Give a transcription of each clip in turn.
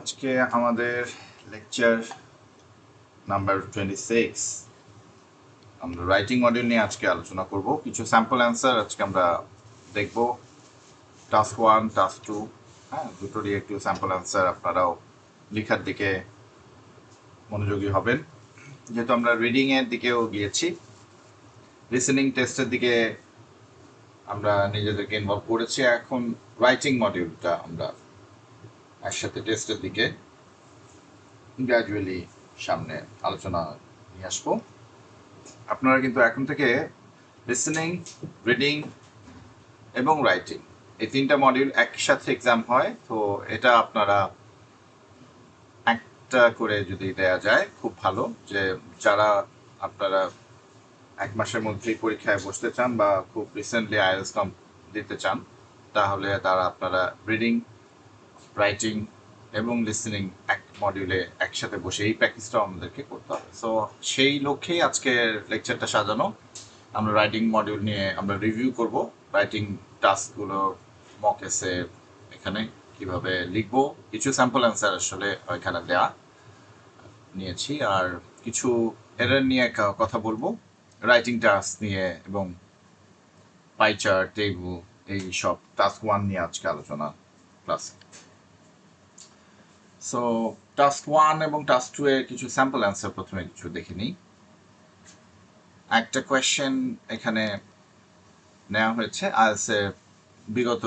আজকে আমাদের lecture number 26 আমরা রাইটিং মডিউল নিয়ে আজকে আলোচনা করব। কিছু স্যাম্পল অ্যান্সার আজকে আমরা দেখব। টাস্ক 1, টাস্ক 2, হ্যাঁ, দুটোরই একটু স্যাম্পল অ্যান্সার। আপনারাও লেখার দিকে মনোযোগী হবেন, যেহেতু আমরা রিডিং এর দিকেও গিয়েছি। লিসেনিং টেস্টের দিকে আমরা নিজেদেরকে ইনভলভ করেছি। এখন রাইটিং মডিউলটা আমরা একসাথে টেস্টের দিকে গ্র্যাজুয়ালি সামনে আলোচনা নিয়ে আসবো। আপনারা কিন্তু এখন থেকে লিসেনিং, রিডিং এবং রাইটিং এই তিনটা মডিউল একসাথে এক্সাম হয়, তো এটা আপনারা একটা করে যদি দেয়া যায় খুব ভালো। যে যারা আপনারা এক মাসের মধ্যেই পরীক্ষায় বসতে চান বা খুব রিসেন্টলি আইএলটিএস দিতে চান, তাহলে তারা আপনারা রিডিং, রাইটিং এবং লিসেনিং এক মডিউলে একসাথে বসে এই প্র্যাকটিসটাও আমাদেরকে করতে হবে। সো সেই লক্ষ্যেই আজকের লেকচারটা সাজানো। আমরা রাইটিং মডিউল নিয়ে আমরা রিভিউ করব। রাইটিং টাস্কগুলো মক এসে এখানে কিভাবে লিখবো, কিছু স্যাম্পল অ্যান্সার আসলে এখানে দেয়া নিয়েছি, আর কিছু এরর নিয়ে কথা বলবো, রাইটিং টাস্ক নিয়ে এবং পাই চার্ট, টেবিল, এই সব টাস্ক 1 নিয়ে আজকে আলোচনা ক্লাসে। সো টাস্ক 1 এবং টাস্ক 2 এর কিছু স্যাম্পল অ্যান্সার প্রথমে কিছু দেখে নিই। একটা কোয়েশ্চেন এখানে নেওয়া হয়েছে আইএলটিএস এর বিগত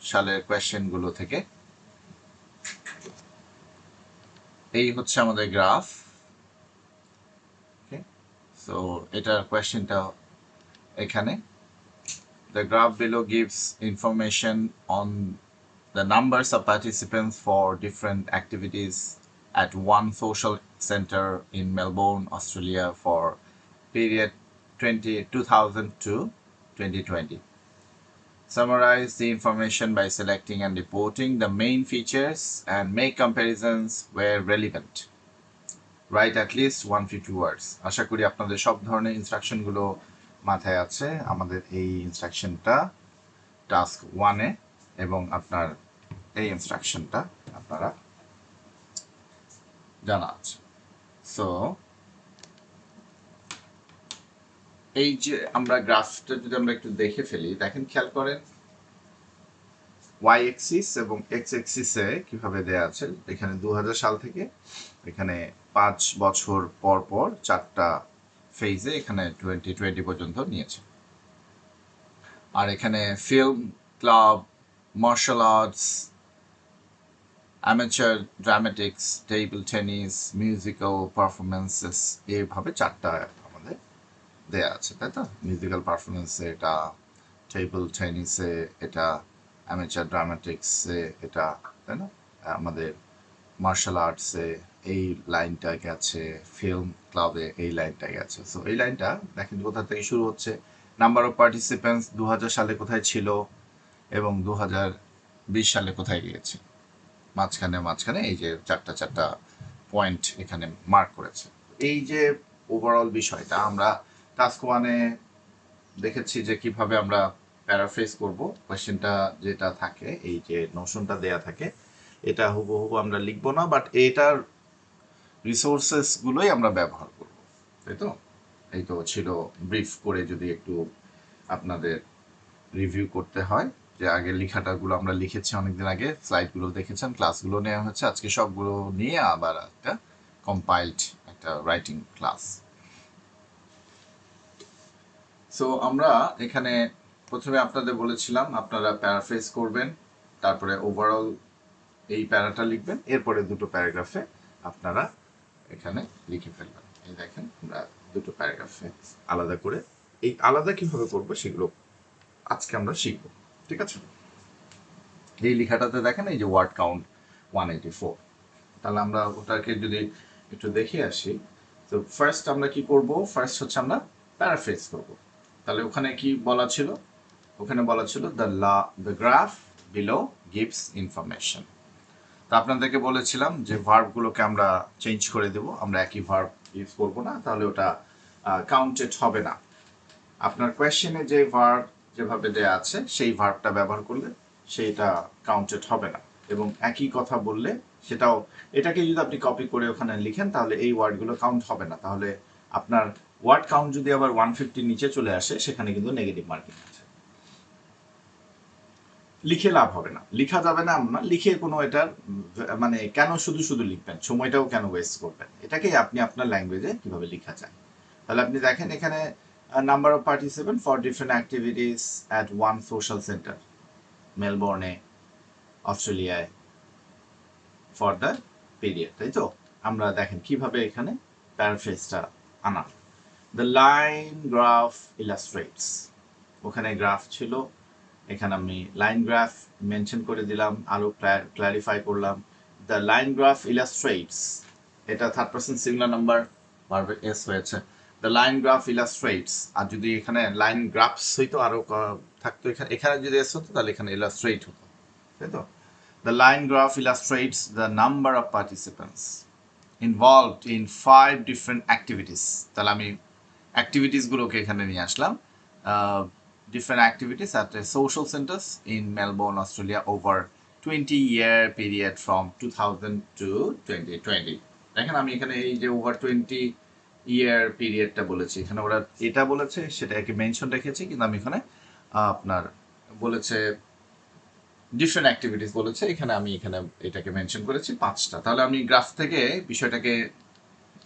সালের কোয়েশ্চেনগুলো থেকে। এই হচ্ছে আমাদের গ্রাফ। সো এটার কোয়েশ্চেনটা এখানে। The graph below gives information on the numbers of participants for different activities at one social center in Melbourne, Australia for period 2000 to 2020. Summarize the information by selecting and reporting the main features and make comparisons where relevant. Write at least 150 words. আশা করি আপনাদের সব ধরনের ইনস্ট্রাকশনগুলো মাথায় আছে। আমাদের এই ইনস্ট্রাকশনটা task 1-এ এবং আপনার এই ইনস্ট্রাকশনটা আপনারা জানা আছে। সো এই যে আমরা গ্রাফটা যদি আমরা একটু দেখে ফেলি, দেখেন, খেয়াল করেন ওয়াই এক্সিস এবং এক্স এক্সিসে কিভাবে দেয়া আছে। এখানে 2000 সাল থেকে এখানে 5 বছর পর পর 4টা ফেজে এখানে 2020 পর্যন্ত নিয়েছে। আর এখানে film, club, martial arts, amateur dramatics, table tennis, musical performances, এইভাবে 4টা আমাদের দেয়া আছে, তাই তো? মিউজিক্যাল পারফরমেন্সে এটা, টেবিল টেনিসে এটা, অ্যামেচার ড্রামাটিক্সে এটা, তাই না? আমাদের মার্শাল আর্টসে এই লাইনটা গেছে, ফিল্ম ক্লাবে এই লাইনটা গেছে। সো এই লাইনটা দেখেন কোথা থেকে শুরু হচ্ছে। নাম্বার অফ পার্টিসিপেন্টস 2000 সালে কোথায় ছিল এবং 2020 সালে কোথায় গিয়েছে, মাঝখানে এই যে চারটা পয়েন্ট এখানে মার্ক করেছে। এই যে ওভারঅল বিষয়টা আমরা টাস্ক 1-এ দেখেছি যে কিভাবে আমরা প্যারাফ্রেজ করব। কোয়েশ্চেনটা যেটা থাকে, এই যে নোশনটা দেয়া থাকে, এটা হুবহু আমরা লিখবো না, বাট এটার রিসোর্সেস গুলোই আমরা ব্যবহার করব, তাই তো? এই তো ছিল ব্রিফ করে যদি একটু আপনাদের রিভিউ করতে হয়, যে আগে লেখাটাগুলো আমরা লিখেছি অনেকদিন আগে, স্লাইডগুলো দেখেছেন, ক্লাসগুলো নেওয়া হচ্ছে, আজকে সবগুলো নিয়ে আবার একটা কম্পাইলড একটা রাইটিং ক্লাস। সো আমরা এখানে প্রথমে আপনাদের বলেছিলাম আপনারা প্যারাফ্রেজ করবেন, তারপরে ওভারঅল এই প্যারাটা লিখবেন, এরপরে দুটো প্যারাগ্রাফে আপনারা এখানে লিখে ফেলবেন। এই দেখেন আমরা দুটো প্যারাগ্রাফে আলাদা করে, এই আলাদা কিভাবে করবো সেগুলো আজকে আমরা শিখবো, ঠিক আছে? এই লেখাটাতে দেখেন এই যে ওয়ার্ড কাউন্ট 184, তাহলে আমরা ওটাকে যদি একটু দেখে আসি, তো ফার্স্ট আমরা কি করব, ফার্স্ট হচ্ছে আমরা প্যারাফ্রেজ করব। তাহলে ওখানে কি বলা ছিল, ওখানে বলা ছিল the graph below gives information. তা আপনাদেরকে বলেছিলাম যে ভার্বগুলোকে আমরা চেঞ্জ করে দেব, আমরা একই ভার্ব ইউজ করব না, তাহলে ওটা কাউন্টেড হবে না। আপনার কোয়েশ্চেনে যে ভার্ব যেভাবে দেয়া আছে সেই ভার্বটা ব্যবহার করলে সেইটা কাউন্টেড হবে না, এবং একই কথা বললে সেটাও, এটাকে যদি আপনি কপি করে ওখানে লিখেন তাহলে এই ওয়ার্ডগুলো কাউন্ট হবে না, তাহলে আপনার ওয়ার্ড কাউন্ট যদি আবার 150 নিচে চলে আসে সেখানে কিন্তু নেগেটিভ মার্কিং আছে। লিখে লাভ হবে না, লিখা যাবে না এমন না, লিখে কোনো এটার মানে কেন শুধু শুধু লিখবেন, সময়টাও কেন ওয়েস্ট করবেন, এটাকেই আপনি আপনার ল্যাঙ্গুয়েজে কিভাবে লেখা যায়। তাহলে আপনি দেখেন এখানে number of participant for different activities at one social centre, মেলবোর্নে, অস্ট্রেলিয়ায়, ফর দ্য পিরিয়ড, তাই তো? আমরা দেখেন কিভাবে এখানে প্যারাফ্রেজটা আনা। দ্য লাইন গ্রাফ ইলাস্ট্রেটস, ওখানে গ্রাফ ছিল, এখানে আমি লাইন গ্রাফ মেনশন করে দিলাম, আরো ক্ল্যারিফাই করলাম। দ্য লাইন গ্রাফ ইলাস্ট্রেটস, এটা third person singular number, verb S হয়েছে। দ্য লাইন গ্রাফ ইলাস্ট্রেটস, আর যদি এখানে লাইন গ্রাফস হইতো আরো থাকতো, এখানে এখানে যদি এস হতো তাহলে এখানে ইলাস্ট্রেট হতো, তাই তো? The line graph illustrates the number of participants involved in 5 different activities. তাহলে আমি activities গুলোকে এখানে নিয়ে আসলাম। Different activities at the social centers in Melbourne, Australia over 20-year period from 2000 to 2020. দেখেন আমি এখানে এই যে ওভার 20-year পিরিয়ডটা বলেছি, এখানে ওরা এটা বলেছে সেটাকে মেনশন রেখেছি, কিন্তু আমি এখানে আপনার বলেছে ডিফারেন্ট অ্যাক্টিভিটিস বলেছে, এখানে আমি এখানে এটাকে মেনশন করেছি 5টা। তাহলে আমি গ্রাফ থেকে বিষয়টাকে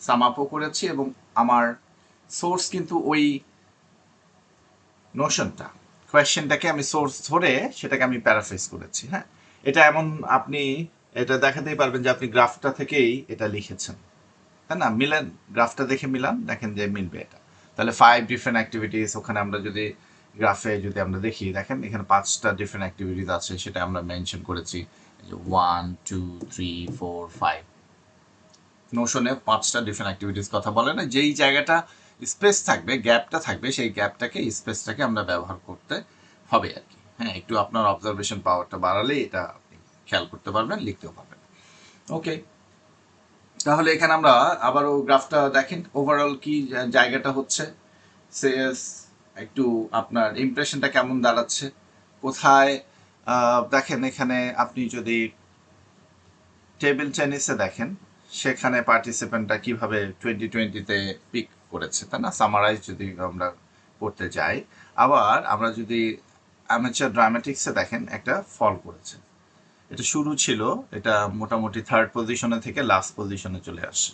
সাম আপও করেছি এবং আমার সোর্স কিন্তু ওই নোশনটা, কোয়েশ্চেনটাকে আমি সোর্স ধরে সেটাকে আমি প্যারাফ্রেজ করেছি। হ্যাঁ, এটা এমন আপনি এটা দেখাতেই পারবেন যে আপনি গ্রাফটা থেকেই এটা লিখেছেন, তাই না? মিলান, গ্রাফটা দেখে মিলান, দেখেন যে মিলবে এটা। তাহলে 5 ডিফারেন্ট অ্যাক্টিভিটিস, ওখানে আমরা যদি গ্রাফে যদি আমরা দেখি, দেখেন এখানে 5টা ডিফারেন্ট অ্যাক্টিভিটিস আছে, সেটা আমরা মেনশন করেছি 1 2 3 4 5। নোশনে 5টা ডিফারেন্ট অ্যাক্টিভিটিস কথা বলে না, যেই জায়গাটা স্পেস থাকবে, গ্যাপটা থাকবে, সেই গ্যাপটাকে স্পেসটাকে আমরা ব্যবহার করতে হবে আর কি। হ্যাঁ, একটু আপনার অবজারভেশন পাওয়ারটা বাড়ালেই এটা আপনি খেয়াল করতে পারবেন, লিখতেও পারবেন। ওকে, তাহলে এখানে আমরা আবারও গ্রাফটা দেখেন ওভারঅল কি জায়গাটা হচ্ছে, সেলস একটু আপনার ইমপ্রেশনটা কেমন দাঁড়াচ্ছে, কোথায় দেখেন এখানে আপনি যদি টেবিল টেনিসে দেখেন সেখানে পার্টিসিপেন্টটা কিভাবে 2020-তে পিক করেছে, তাই না? সামারাইজ যদি আমরা করতে যাই, আবার আমরা যদি অ্যামেচার ড্রামাটিক্সে দেখেন একটা ফল করেছে, এটা শুরু ছিল, এটা মোটামুটি 3rd পজিশনে থেকে লাস্ট পজিশনে চলে আসে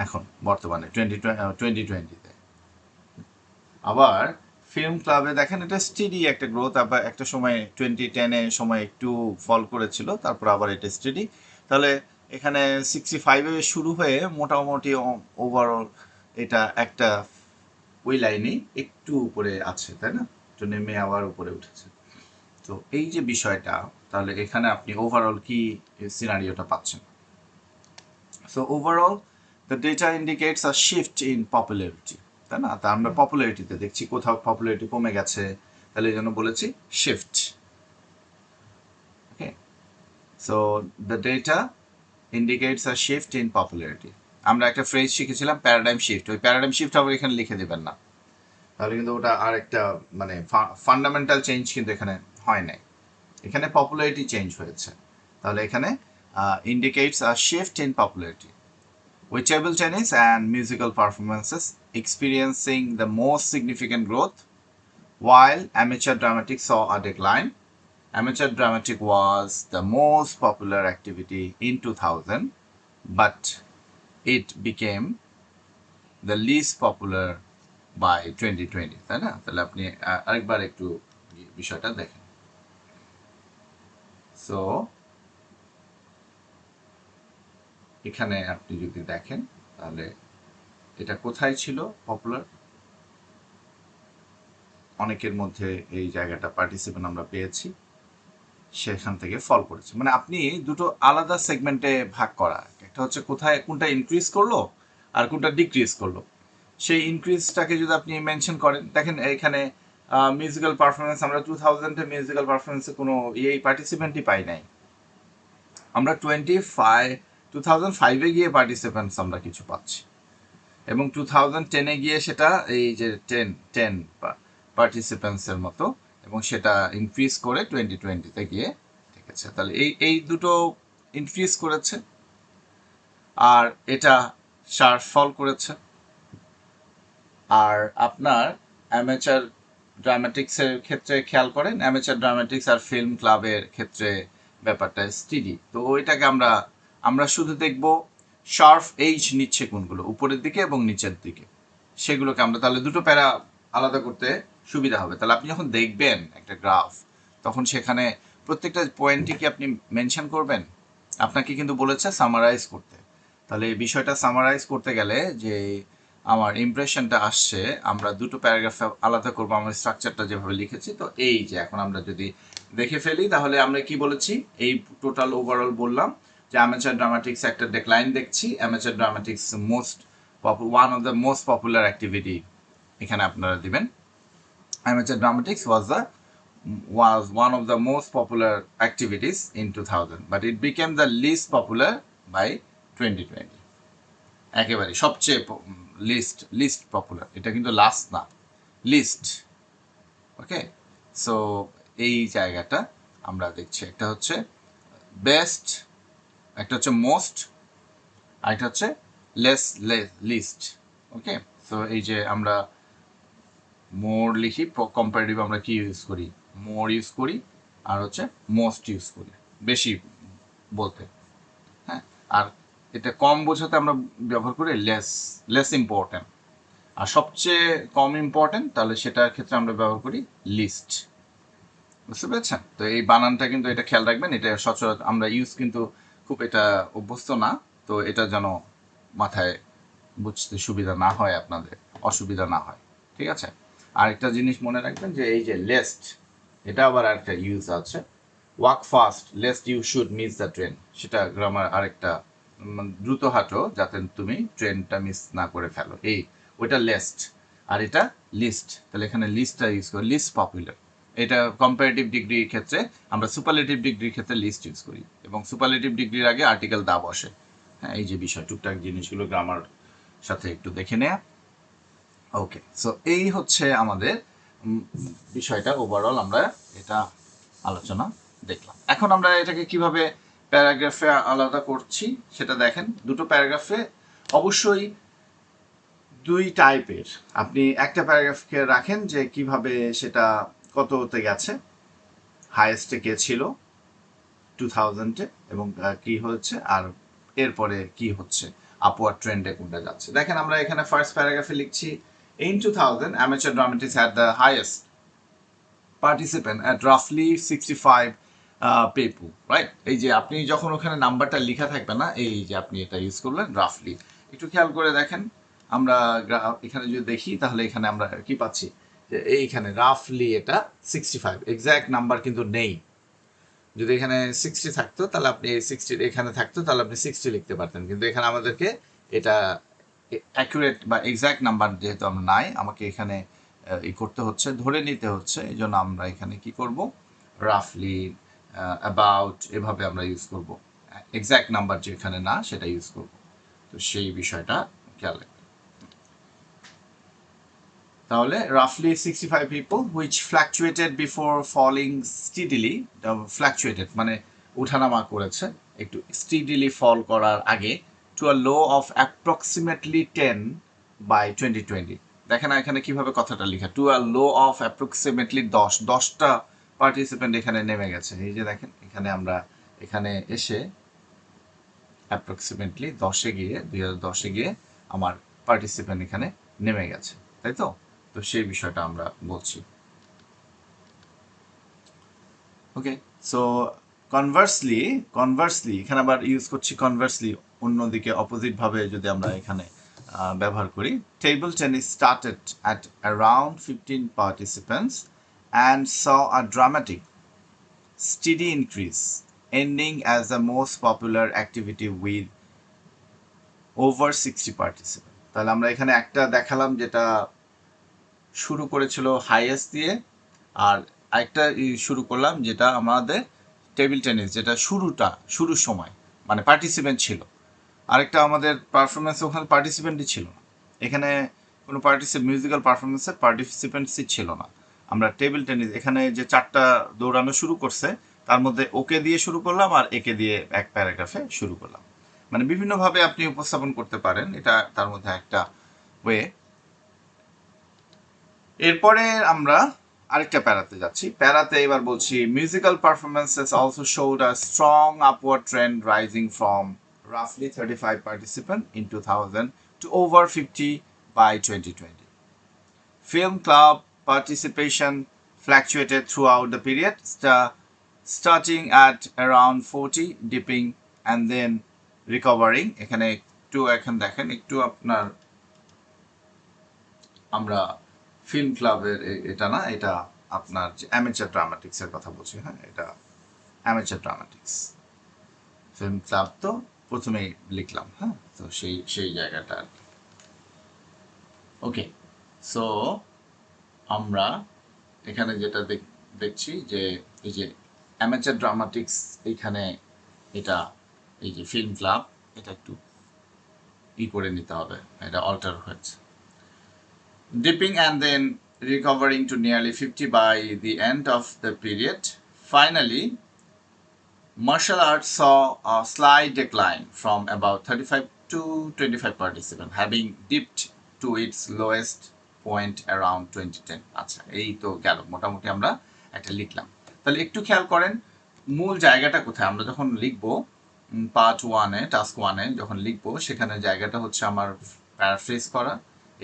এখন বর্তমানে 2020-তে। আবার ফিল্ম ক্লাবে দেখেন এটা স্টেডি একটা গ্রোথ, আবার একটা সময় 2010-এ সময় একটু ফল করেছিল, তারপর আবার এটা স্টেডি। তাহলে এখানে 65-এ শুরু হয়ে মোটামুটি ওভারঅল এটা একটা ওই লাইনেই একটু উপরে আছে, তাই না? একটু নেমে আবার উপরে উঠেছে। তো এই যে বিষয়টা, তাহলে এখানে আপনি ওভারঅল কি সিনারিওটা পাচ্ছেন। So overall the data indicates a shift in popularity, তাই না? তা আমরা পপুলারিটিতে দেখছি কোথাও পপুলারিটি কমে গেছে, তাহলে এই জন্য বলেছি shift. Okay, so the data indicates a shift in popularity. আমরা একটা ফ্রেজ শিখেছিলাম প্যারাডাইম শিফট, ওই প্যারাডাইম শিফট আবার এখানে লিখে দেবেন না, তাহলে কিন্তু ওটা আর একটা মানে ফান্ডামেন্টাল চেঞ্জ কিন্তু এখানে হয় নাই, এখানে পপুলারিটি চেঞ্জ হয়েছে। তাহলে এখানে indicates a shift in popularity, with table tennis and musical performances experiencing the most significant growth, while amateur dramatics saw a decline. Amateur dramatic was the most popular activity in 2000, but it became the least popular by 2020, তাই না? তাহলে আপনি আরেকবার একটু বিষয়টা দেখেন। So এখানে আপনি যদি দেখেন তাহলে এটা কোথায় ছিল পপুলার, অনেকের মধ্যে এই জায়গাটা পার্টিসিপেন্ট আমরা পেয়েছি, সেখান থেকে ফল করেছে। মানে আপনি দুটো আলাদা সেগমেন্টে ভাগ করা, একটা হচ্ছে কোথায় কোনটা ইনক্রিজ করলো আর কোনটা ডিক্রিজ করলো, সেই ইনক্রিজটাকে যদি আপনি মেনশন করেন, দেখেন এখানে মিউজিক্যাল পারফরমেন্স আমরা 2000-এ মিউজিক্যাল পারফরমেন্সে কোনো পার্টিসিপেন্টই পাই নাই, আমরা 2005-এ গিয়ে পার্টিসিপেন্টস আমরা কিছু পাচ্ছি, এবং 2010-এ গিয়ে সেটা এই যে 10 পার্টিসিপেন্টসের মতো, এবং সেটা ইনক্রিজ করে 2020-তে গিয়ে থেকেছে। তাহলে এই দুটো ইনক্রিজ করেছে, আর এটা শার্প ফল করেছে। আর আপনার অ্যামেচার ড্রামাটিক্সের ক্ষেত্রে খেয়াল করেন, অ্যামেচার ড্রামাটিক্স আর ফিল্ম ক্লাবের ক্ষেত্রে ব্যাপারটা স্টিডি। তো ওইটাকে আমরা শুধু দেখব শার্প এইজ নিচ্ছে কোনগুলো, উপরের দিকে এবং নিচের দিকে, সেগুলোকে আমরা তাহলে দুটো প্যারা আলাদা করতে সুবিধা হবে। তাহলে আপনি যখন দেখবেন একটা গ্রাফ, তখন সেখানে প্রত্যেকটা পয়েন্টই কি আপনি মেনশন করবেন? আপনাকে কিন্তু বলেছে সামারাইজ করতে। তাহলে এই বিষয়টা সামারাইজ করতে গেলে যে আমার ইমপ্রেশনটা আসছে, আমরা দুটো প্যারাগ্রাফ আলাদা করবো আমার স্ট্রাকচারটা যেভাবে লিখেছি। তো এই যে এখন আমরা যদি দেখে ফেলি, তাহলে আমরা কি বলেছি, এই টোটাল ওভারঅল বললাম যে অ্যামেচার ড্রামাটিক্স একটা ডেক্লাইন দেখছি। Amateur ড্রামাটিক্স one of the most popular activity এখানে আপনারা দিবেন। Amateur dramatics was one of the most popular activities in 2000, but it became the least popular by 2020. একেবারে সবচেয়ে লিস্ট পপুলার, এটা কিন্তু লাস্ট না, লিস্ট। ওকে, সো এই জায়গাটা আমরা দেখছি, একটা হচ্ছে বেস্ট, একটা হচ্ছে মোস্ট, আর একটা হচ্ছে লিস্ট। ওকে, সো এই যে আমরা মোর লিখি, কম্পারেটিভ আমরা কি ইউজ করি, মোর ইউজ করি, আর হচ্ছে মোস্ট ইউজ করি বেশি বলতে। হ্যাঁ, আর এটা কম বোঝাতে আমরা ব্যবহার করি লেস ইম্পর্ট্যান্ট। আর সবচেয়ে কম ইম্পর্ট্যান্ট, তাহলে সেটার ক্ষেত্রে আমরা ব্যবহার করি লিস্ট। বুঝতে পেরেছেন? তো এই বানানটা কিন্তু এটা খেয়াল রাখবেন, এটা সচরাচর আমরা ইউজ কিন্তু খুব এটা অভ্যস্ত না, তো এটা যেন মাথায় বুঝতে সুবিধা না হয়, আপনাদের অসুবিধা না হয়। ঠিক আছে? আরেকটা জিনিস মনে রাখবেন যে এই যে লেস্ট, এটা আবার আরেকটা ইউজ আছে, walk fast lest you should miss the train, সেটা গ্রামার আরেকটা, দ্রুত হাঁটো যাতে তুমি ট্রেনটা মিস না করে ফেলো, এই ওইটা লেস্ট। আর এটা লিস্ট, তাহলে এখানে লিস্টটা ইউজ করি, লিস্ট পপুলার। এটা কম্পারেটিভ ডিগ্রির ক্ষেত্রে, আমরা সুপারলেটিভ ডিগ্রির ক্ষেত্রে লিস্ট ইউজ করি, এবং সুপারলেটিভ ডিগ্রির আগে আর্টিকেল দা বসে। হ্যাঁ, এই যে বিষয় টুকটাক জিনিসগুলো গ্রামার সাথে একটু দেখে নেয়া। ওকে, সো এই হচ্ছে আমাদের বিষয়টা, ওভারঅল আমরা এটা আলোচনা দেখলাম। এখন আমরা এটাকে কিভাবে প্যারাগ্রাফে আলাদা করছি সেটা দেখেন। দুটো প্যারাগ্রাফে অবশ্যই দুই টাইপের, আপনি একটা প্যারাগ্রাফকে রাখেন যে কিভাবে সেটা কততে গেছে, হাইয়েস্টে কে ছিল 2000-এ, এবং কি হচ্ছে, আর এরপরে কি হচ্ছে, আপওয়ার্ড ট্রেন্ডে কোনটা যাচ্ছে। দেখেন আমরা এখানে ফার্স্ট প্যারাগ্রাফে লিখছি, in 2000 amateur dramatists had the highest participant at roughly 65 people, right? এই যে আপনি যখন ওখানে নাম্বারটা লেখা থাকবে না, এই যে আপনি এটা ইউজ করলেন রাফলি, একটু খেয়াল করে দেখেন। আমরা এখানে যদি দেখি, তাহলে এখানে আমরা কি পাচ্ছি, যে এইখানে রাফলি এটা 65, এক্স্যাক্ট নাম্বার কিন্তু নেই। যদি এখানে 60 থাকতো, তাহলে আপনি 60 এখানে থাকতো, তাহলে আপনি 60 লিখতে পারতেন, কিন্তু এখানে আমাদেরকে এটা অ্যাকুরেট বা এক্স্যাক্ট নাম্বার যেহেতু আমরা নাই, আমাকে এখানে ই করতে হচ্ছে, ধরে নিতে হচ্ছে। এই জন্য আমরা এখানে কি করব, রাফলি, অ্যাবাউট, এভাবে আমরা ইউজ করব। এক্স্যাক্ট নাম্বার যেখানে না, সেটা ইউজ করব। তো সেই বিষয়টা খেয়াল রাখবেন। তাহলে রাফলি 65 people which fluctuated before falling steadily, fluctuated মানে উঠানামা করেছে, একটু স্টিডিলি ফল করার আগে, to a low of approximately 10 by 2020। দেখেন এখানে কিভাবে কথাটা লেখা, to a low of approximately 10টা পার্টিসিপেন্ট এখানে নেমে গেছে। এই যে দেখেন এখানে আমরা এখানে এসে অ্যাপ্রক্সিমেটলি 10-এ গিয়ে 2010-এ গিয়ে আমার পার্টিসিপেন্ট এখানে নেমে গেছে, তাই তো? তো সেই বিষয়টা আমরা বলছি। ওকে, সো কনভার্সলি এখানে আবার ইউজ করছি কনভার্সলি, অন্যদিকে অপোজিট ভাবে যদি আমরা এখানে ব্যবহার করি, table tennis started at around 15 participants and saw a dramatic steady increase, ending as the most popular activity with over 60 participants। তাহলে আমরা এখানে একটা দেখালাম যেটা শুরু করেছিল হাইয়েস্ট দিয়ে, আর আরেকটা শুরু করলাম যেটা আমাদের টেবিল টেনিস, যেটা শুরুর সময় মানে পার্টিসিপেন্ট ছিল। আরেকটা আমাদের পারফরমেন্স, ওখানে পার্টিসিপেন্টই ছিল না, এখানে কোনো মিউজিক্যাল পারফরমেন্সের পার্টিসিপেন্টসই ছিল না। আমরা টেবিল টেনিস এখানে যে 4টা দৌড়ানো শুরু করছে, তার মধ্যে ওকে দিয়ে শুরু করলাম আর একে দিয়ে এক প্যারাগ্রাফে শুরু করলাম। মানে বিভিন্নভাবে আপনি উপস্থাপন করতে পারেন, এটা তার মধ্যে একটা ওয়ে। এরপরে আমরা আরেকটা প্যারাতে যাচ্ছি। প্যারাতে এবার বলছি musical performances also showed a strong upward trend rising from roughly 35 participants in 2000 to over 50 by 2020. Film club participation fluctuated throughout the period, starting at around 40, dipping and then recovering. এখানে এখন দেখেন একটু আপনার আমরা ফিল্ম ক্লাবের এটা না, এটা আপনার যে অ্যামেচার ড্রামাটিক্স এর কথা বলছি। হ্যাঁ, এটা অ্যামেচার ড্রামাটিক্স। ফিল্ম ক্লাব তো প্রথমেই লিখলাম। হ্যাঁ, তো সেই জায়গাটা আর কি। ওকে, সো আমরা এখানে যেটা দেখছি যে এই যে অ্যামেচার ড্রামাটিক্স, এইখানে এটা এই যে ফিল্ম ক্লাব, এটা একটু করে নিতে হবে, এটা অল্টার হয়েছে। Dipping and then recovering to nearly 50 by the end of the period. Finally, martial arts saw a slight decline from about 35 to 25 participants, having dipped to its lowest point around 2010. আচ্ছা, এই তো গেল মোটামুটি আমরা একটা লিখলাম। তাহলে একটু খেয়াল করেন মূল জায়গাটা কোথায়। আমরা যখন লিখবো পার্ট ওয়ানে, টাস্ক ওয়ানে যখন লিখবো, সেখানে জায়গাটা হচ্ছে আমার প্যারাফ্রেজ করা,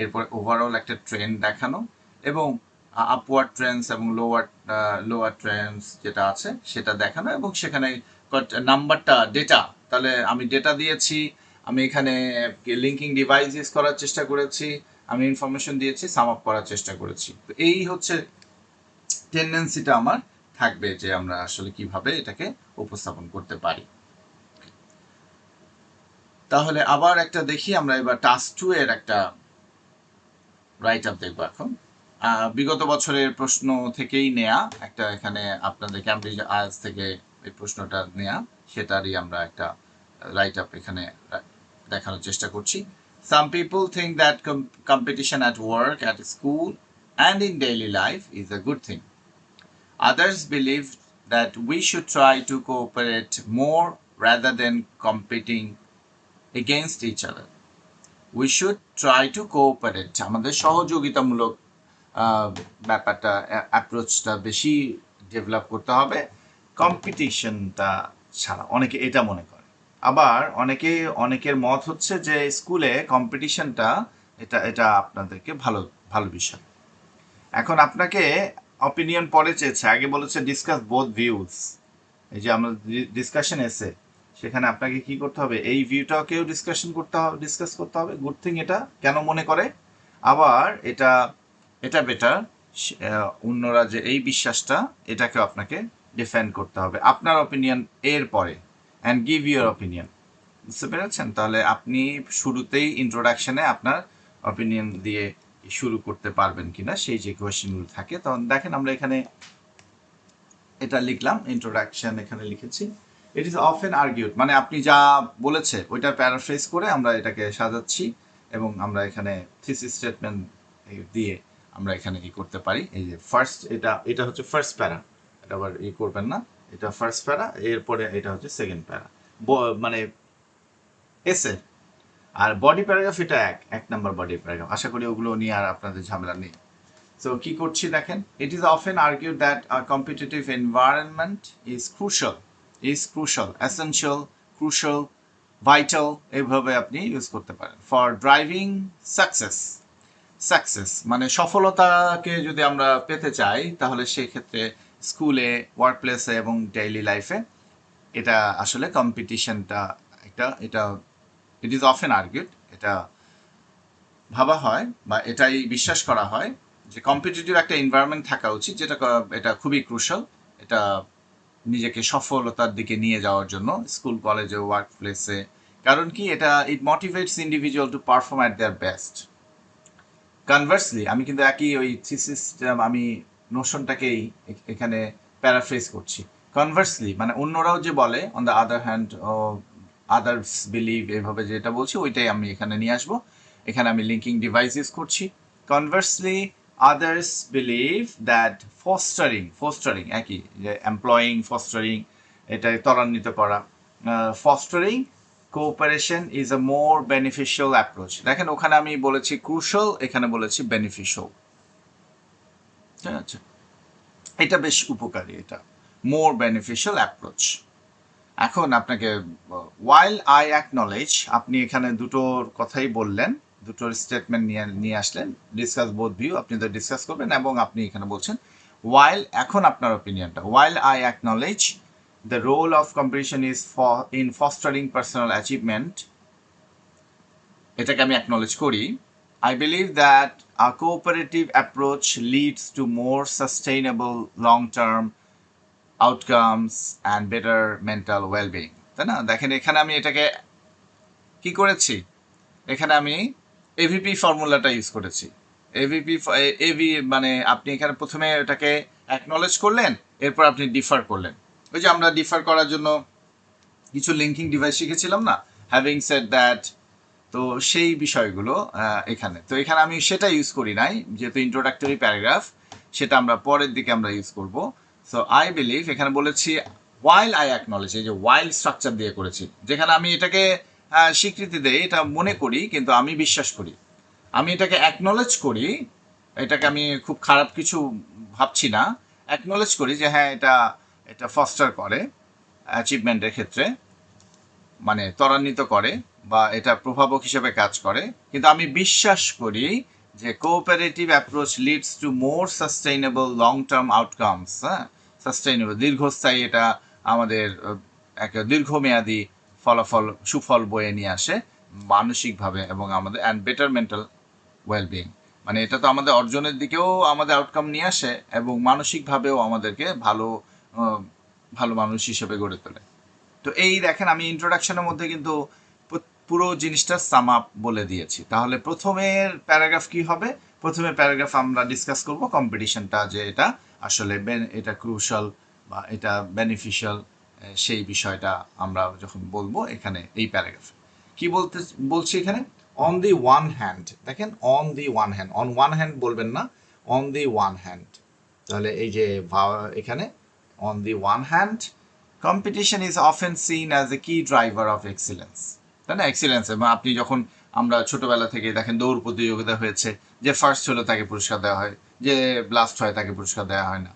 এরপর ওভারঅল একটা ট্রেন্ড দেখানো, এবং আপওয়ার্ড ট্রেন্ডস এবং লোয়ার ট্রেন্ডস যেটা আছে সেটা দেখানো, এবং সেখানে নাম্বারটা ডেটা, তাহলে আমি ডেটা দিয়েছি, আমি এখানে লিঙ্কিং ডিভাইস ইউজ করার চেষ্টা করেছি, আমি ইনফরমেশন দিয়েছি, সাম আপ করার চেষ্টা করেছি। তো এই হচ্ছে টেন্ডেন্সিটা আমার থাকবে যে আমরা আসলে কিভাবে এটাকে উপস্থাপন করতে পারি। তাহলে আবার একটা দেখি আমরা এবার টাস্ক 2 এর একটা রাইট আপ দেখবো এখন। বিগত বছরের প্রশ্ন থেকেই নেয়া একটা, এখানে আপনাদের ক্যামব্রিজ আইএলটিএস থেকে এই প্রশ্নটা নেয়া, সেটারই আমরা একটা রাইট আপ এখানে দেখানোর চেষ্টা করছি। Some people think that competition at work, at school and in daily life is a good thing. Others believe that we should try to cooperate more rather than competing against each other. We should try to cooperate. আমাদের সহযোগিতামূলক ব্যাপারটা, অ্যাপ্রোচটা বেশি develop করতে হবে কম্পিটিশনটা ছাড়া। অনেকে এটা মনে করে, আবার অনেকের মত হচ্ছে যে স্কুলে কম্পিটিশনটা এটা আপনাদেরকে ভালো বিষয়। এখন আপনাকে অপিনিয়ন পরে চেয়েছে, আগে বলেছে ডিসকাস বোথ ভিউজ। এই যে আমরা ডিসকাশন এসে, সেখানে আপনাকে কি করতে হবে, এই ভিউটাকেও ডিসকাস করতে হবে। গুড থিং এটা কেন মনে করে, আবার এটা বেটার, অন্যরা যে এই বিশ্বাসটা, এটাকেও আপনাকে ডিফেন্ড করতে হবে আপনার অপিনিয়ন এর পরে, অ্যান্ড গিভ ইউর অপিনিয়ন। বুঝতে পেরেছেন? তাহলে আপনি শুরুতেই ইন্ট্রোডাকশনে আপনার অপিনিয়ন দিয়ে শুরু করতে পারবেন কিনা, সেই যে কোয়েশ্চেনগুলো থাকে। তখন দেখেন আমরা এখানে এটা লিখলাম, ইন্ট্রোডাকশন এখানে লিখেছি। ইট ইজ অফেন আর্গিউড, মানে আপনি যা বলেছে ওইটার প্যারাফ্রেজ করে আমরা এটাকে সাজাচ্ছি, এবং আমরা এখানে থিসিস স্টেটমেন্ট দিয়ে আমরা এখানে কি করতে পারি। এই যে ফার্স্ট, এটা হচ্ছে ফার্স্ট প্যারা, এটা আবার করবেন না, এটা ফার্স্ট প্যারা, এরপরে এটা হচ্ছে সেকেন্ড প্যারা, মানে এসে। আর বডি প্যারাগ্রাফ এটা এক নাম্বার বডি প্যারাগ্রাফ। আশা করি ওগুলো নিয়ে আর আপনাদের ঝামেলা নেই। So কি করছি দেখেন, it is often argued that a competitive environment is essential, crucial, vital, এইভাবে আপনি ইউজ করতে পারেন। For driving success মানে সফলতাকে যদি আমরা পেতে চাই, তাহলে সেই ক্ষেত্রে স্কুলে, ওয়ার্ক প্লেসে এবং ডেইলি লাইফে এটা আসলে কম্পিটিশনটা এটা ইট ইজ অফেন আর্গুড, এটা ভাবা হয় বা এটাই বিশ্বাস করা হয় যে কম্পিটিটিভ একটা এনভায়রনমেন্ট থাকা উচিত, এটা খুবই ক্রুশাল, এটা নিজেকে সফলতার দিকে নিয়ে যাওয়ার জন্য স্কুল, কলেজে, ওয়ার্ক প্লেসে। কারণ কি, এটা it motivates individual to perform at their best. Conversely, আমি কিন্তু একই ওই থিসিস, আমি নোশনটাকেই এখানে প্যারাফ্রেজ করছি। কনভার্সলি মানে অন্যরাও যে বলে, on the other hand, others believe, এভাবে যেটা বলছি ওইটাই আমি এখানে নিয়ে আসবো। এখানে আমি লিঙ্কিং ডিভাইস ইউজ করছি। Conversely, others believe that fostering একই যে এমপ্লয়িং ফস্টারিং এটা ত্বরান্বিত করা fostering cooperation is a more beneficial approach দেখেন ওখানে আমি বলেছি ক্রুশাল এখানে বলেছি বেনিফিশিয়াল ঠিক আছে এটা বেশ উপকারী এটা মোর বেনিফিশিয়াল অ্যাপ্রোচ এখন আপনাকে ওয়াইল আই অ্যাকনলেজ আপনি এখানে দুটোর কথাই বললেন দুটোর স্টেটমেন্ট নিয়ে আসলেন ডিসকাস বোথ ভিউ আপনি তো ডিসকাস করবেন এবং আপনি এখানে বলছেন ওয়াইল এখন আপনার অপিনিয়নটা while I acknowledge the role of competition is in fostering personal achievement এটাকে আমি অ্যাকনলেজ করি I believe that a cooperative approach leads to more sustainable long-term outcomes and better mental well-being তাই না দেখেন এখানে আমি এটাকে কি করেছি এখানে আমি এভিপি ফর্মুলাটা ইউজ করেছি এভি মানে আপনি এখানে প্রথমে এটাকে অ্যাকনলেজ করলেন এরপর আপনি ডিফার করলেন ওই যে আমরা ডিফার করার জন্য কিছু লিঙ্কিং ডিভাইস শিখেছিলাম না হ্যাভিং সেড দ্যাট তো সেই বিষয়গুলো এখানে তো এখানে আমি সেটা ইউজ করি নাই যেহেতু ইন্ট্রোডাক্টরি প্যারাগ্রাফ সেটা আমরা পরের দিকে আমরা ইউজ করব সো আই বিলিভ এখানে বলেছি ওয়াইল আই অ্যাকনলেজ এই যে ওয়াইল স্ট্রাকচার দিয়ে করেছি যেখানে আমি এটাকে স্বীকৃতি দেই এটা মনে করি কিন্তু আমি বিশ্বাস করি আমি এটাকে অ্যাকনলেজ করি এটাকে আমি খুব খারাপ কিছু ভাবছি না অ্যাকনলেজ করি যে হ্যাঁ এটা ফস্টার করে অ্যাচিভমেন্টের ক্ষেত্রে মানে ত্বরান্বিত করে বা এটা প্রভাবক হিসেবে কাজ করে কিন্তু আমি বিশ্বাস করি যে cooperative approach leads to more sustainable long term outcomes হ্যাঁ সাস্টেইনেবল দীর্ঘস্থায়ী এটা আমাদের একটা দীর্ঘমেয়াদী ফলাফল সুফল বয়ে নিয়ে আসে মানসিকভাবে এবং আমাদের অ্যান্ড বেটার মেন্টাল ওয়েলবিং মানে এটা তো আমাদের অর্জনের দিকেও আমাদের আউটকাম নিয়ে আসে এবং মানসিকভাবেও আমাদেরকে ভালো মানুষ হিসেবে গড়ে তোলে তো এই দেখেন আমি ইন্ট্রোডাকশনের মধ্যে কিন্তু পুরো জিনিসটা সাম আপ বলে দিয়েছি তাহলে প্রথমের প্যারাগ্রাফ কি হবে প্রথমের প্যারাগ্রাফ আমরা ডিসকাস করব কম্পিটিশনটা যে এটা আসলে এটা ক্রুশাল বা এটা বেনিফিশিয়াল সেই বিষয়টা আমরা যখন বলবো এখানে এই প্যারাগ্রাফে কি বলছি এখানে অন দি ওয়ান হ্যান্ড দেখেন on the one hand on one hand বলবেন না অন দি ওয়ান হ্যান্ড তাহলে এই যে এখানে on the one hand competition is often scene as a কি ড্রাইভার অফ এক্সিলেন্স তাই না এক্সিলেন্স এবং আপনি যখন আমরা ছোটবেলা থেকে দেখেন দৌড় প্রতিযোগিতা হয়েছে যে ফার্স্ট হলো তাকে পুরস্কার দেওয়া হয় যে লাস্ট হয় তাকে পুরস্কার দেওয়া হয় না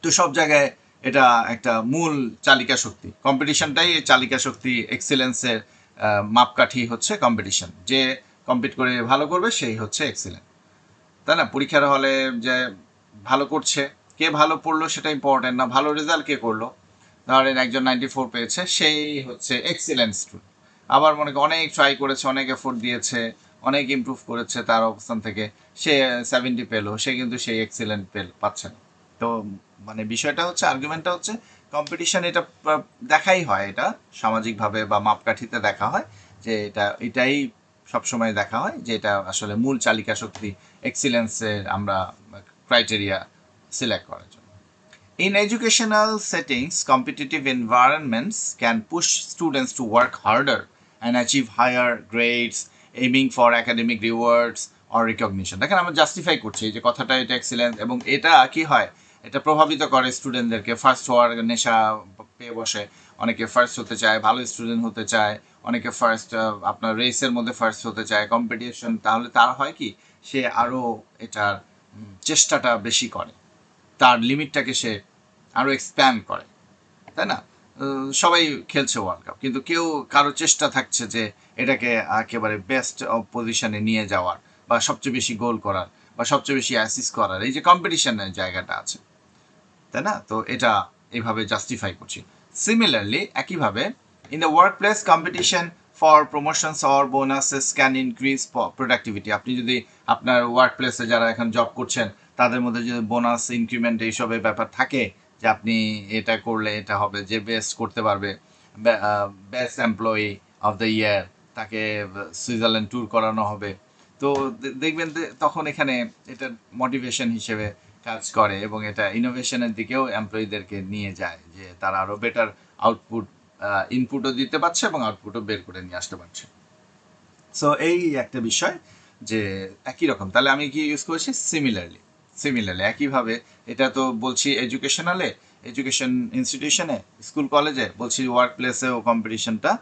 তো সব জায়গায় এটা একটা মূল চালিকা শক্তি কম্পিটিশনটাই চালিকা শক্তি এক্সিলেন্সের মাপকাঠি হচ্ছে কম্পিটিশন যে কম্পিট করে ভালো করবে সেই হচ্ছে এক্সিলেন্ট তাই না পরীক্ষার হলে যে ভালো করছে কে ভালো পড়লো সেটা ইম্পর্টেন্ট না ভালো রেজাল্ট কে করলো ধরেন একজন 94 পেয়েছে সেই হচ্ছে এক্সিলেন্ট স্টুডেন্ট আবার মনে করি অনেক ট্রাই করেছে অনেক এফোর্ট দিয়েছে অনেক ইমপ্রুভ করেছে তার অবস্থান থেকে সে 70 পেলো সে কিন্তু সেই এক্সিলেন্ট পাচ্ছে না তো মানে বিষয়টা হচ্ছে আর্গুমেন্টটা হচ্ছে কম্পিটিশন এটা দেখাই হয় এটা সামাজিকভাবে বা মাপকাঠিতে দেখা হয় যে এটাই সবসময় দেখা হয় যে এটা আসলে মূল চালিকা শক্তি এক্সিলেন্সের আমরা ক্রাইটেরিয়া সিলেক্ট করার জন্য In educational settings, competitive environments can push students to work harder and achieve higher grades, aiming for academic rewards or recognition. দেখেন আমরা জাস্টিফাই করছি যে কথাটা এটা এক্সিলেন্স এবং এটা কি হয় এটা প্রভাবিত করে স্টুডেন্টদেরকে ফার্স্ট হওয়ার নেশা পেয়ে বসে অনেকে ফার্স্ট হতে চায় ভালো স্টুডেন্ট হতে চায় অনেকে ফার্স্ট আপনার রেসের মধ্যে ফার্স্ট হতে চায় কম্পিটিশন তাহলে তার হয় কি সে আরও এটার চেষ্টাটা বেশি করে তার লিমিটটাকে সে আরও এক্সপ্যান্ড করে তাই না সবাই খেলছে ওয়ার্ল্ড কাপ কিন্তু কেউ কারো চেষ্টা থাকছে যে এটাকে একেবারে বেস্ট পজিশনে নিয়ে যাওয়ার বা সবচেয়ে বেশি গোল করার বা সবচেয়ে বেশি অ্যাসিস্ট করার এই যে কম্পিটিশনের জায়গাটা আছে তাই না তো এটা এইভাবে জাস্টিফাই করছি সিমিলারলি একইভাবে in the work place competition for promotions or bonuses can increase productivity আপনি যদি আপনার ওয়ার্ক প্লেসে যারা এখন জব করছেন তাদের মধ্যে যদি বোনাস ইনক্রিমেন্ট এইসবের ব্যাপার থাকে যে আপনি এটা করলে এটা হবে যে বেস্ট করতে পারবে best employee of the year তাকে সুইজারল্যান্ড ট্যুর করানো হবে তো দেখবেন তখন এখানে এটা মোটিভেশন হিসেবে কাজ করে এবং এটা ইনোভেশনের দিকেও এমপ্লয়ীদেরকে নিয়ে যায় যে তারা আরও বেটার আউটপুট ইনপুটও দিতে পারছে এবং আউটপুটও বের করে নিয়ে আসতে পারছে সো এই একটা বিষয় যে একই রকম, তাহলে আমি কি ইউজ করেছি সিমিলারলি। একইভাবে এটা তো বলছি এডুকেশন ইনস্টিটিউশনে, স্কুল কলেজে, বলছি ওয়ার্ক প্লেসেও কম্পিটিশনটা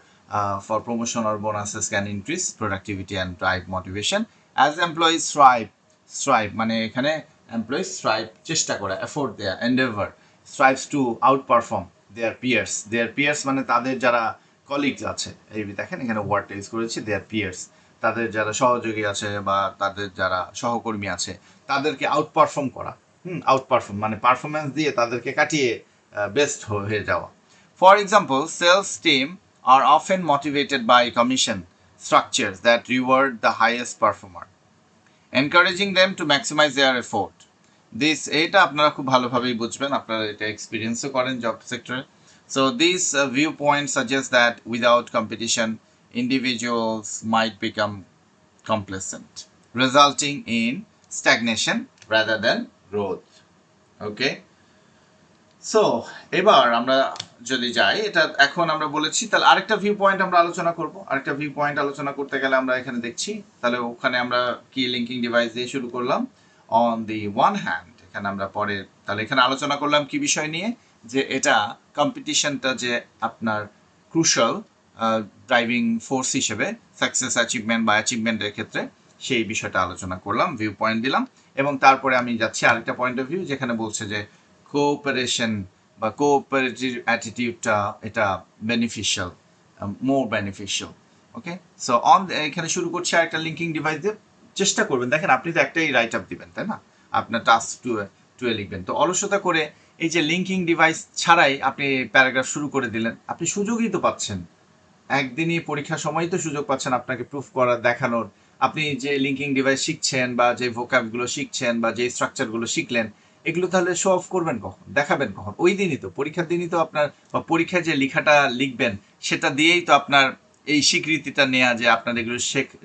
for promotion or bonuses can increase productivity and drive motivation as employees strive মানে এখানে এমপ্লয়িজ স্ট্রাইভ চেষ্টা করা, এফোর্ট দেয়া, endeavour, strives to outperform their peers মানে তাদের যারা কলিগস আছে, এই দেখেন এখানে ওয়ার্ডটা ইউজ করেছি, দেয়ার পিয়ার্স, তাদের যারা সহযোগী আছে বা তাদের যারা সহকর্মী আছে তাদেরকে আউট পারফর্ম করা। আউট পারফর্ম মানে পারফরমেন্স দিয়ে তাদেরকে কাটিয়ে বেস্ট হয়ে যাওয়া। For example, sales team are often motivated by commission structures that reward the highest performer, encouraging them to maximize their effort. এটা আপনারা খুব ভালোভাবেই বুঝবেন, আপনারা এটা এক্সপিরিয়েন্সও করেন জব সেক্টরে। So this viewpoint suggests that without competition individuals might become complacent, resulting in stagnation rather than growth. Okay, so এবার আমরা যদি যাই, এটা এখন আমরা বলেছি, তাহলে আরেকটা ভিউ পয়েন্ট আমরা আলোচনা করব। আরেকটা ভিউ পয়েন্ট আলোচনা করতে গেলে আমরা এখানে দেখছি, তাহলে ওখানে আমরা কি লিঙ্কিং ডিভাইস দিয়ে শুরু করলাম। অন দি ওয়ান হ্যান্ড, এখানে আমরা পরে তাহলে এখানে আলোচনা করলাম কি বিষয় নিয়ে, যে এটা কম্পিটিশনটা যে আপনার ক্রুশাল ড্রাইভিং ফোর্স হিসেবে সাকসেস অ্যাচিভমেন্ট বা অ্যাচিভমেন্টের ক্ষেত্রে, সেই বিষয়টা আলোচনা করলাম, ভিউ পয়েন্ট দিলাম। এবং তারপরে আমি যাচ্ছি আরেকটা পয়েন্ট অফ ভিউ, যেখানে বলছে যে কোঅপারেশন বা কোঅপারেটিভ অ্যাটিটিউডটা এটা বেনিফিশিয়াল, মোর বেনিফিশিয়াল। ওকে, সো এখানে শুরু করছি আরেকটা লিঙ্কিং ডিভাইস দিয়ে। চেষ্টা করবেন, দেখেন আপনি তো একটাই রাইট আপ দিবেন, তাই না, আপনার টাস্ক টু এ লিখবেন, তো অলসতা করে এই যে লিঙ্কিং ডিভাইস ছাড়াই আপনি প্যারাগ্রাফ শুরু করে দিলেন, আপনি সুযোগই তো পাচ্ছেন, একদিনই পরীক্ষার সময়ই তো সুযোগ পাচ্ছেন আপনাকে প্রুফ করার, দেখানোর। আপনি যে লিঙ্কিং ডিভাইস শিখছেন বা যে ভোকাবগুলো শিখছেন বা যে স্ট্রাকচারগুলো শিখলেন, এগুলো তাহলে শো অফ করবেন কখন, দেখাবেন কখন? ওই দিনই তো, পরীক্ষার দিনই তো আপনার, বা পরীক্ষায় যে লেখাটা লিখবেন সেটা দিয়েই তো আপনার এই স্বীকৃতিটা নেওয়া যে আপনার এগুলো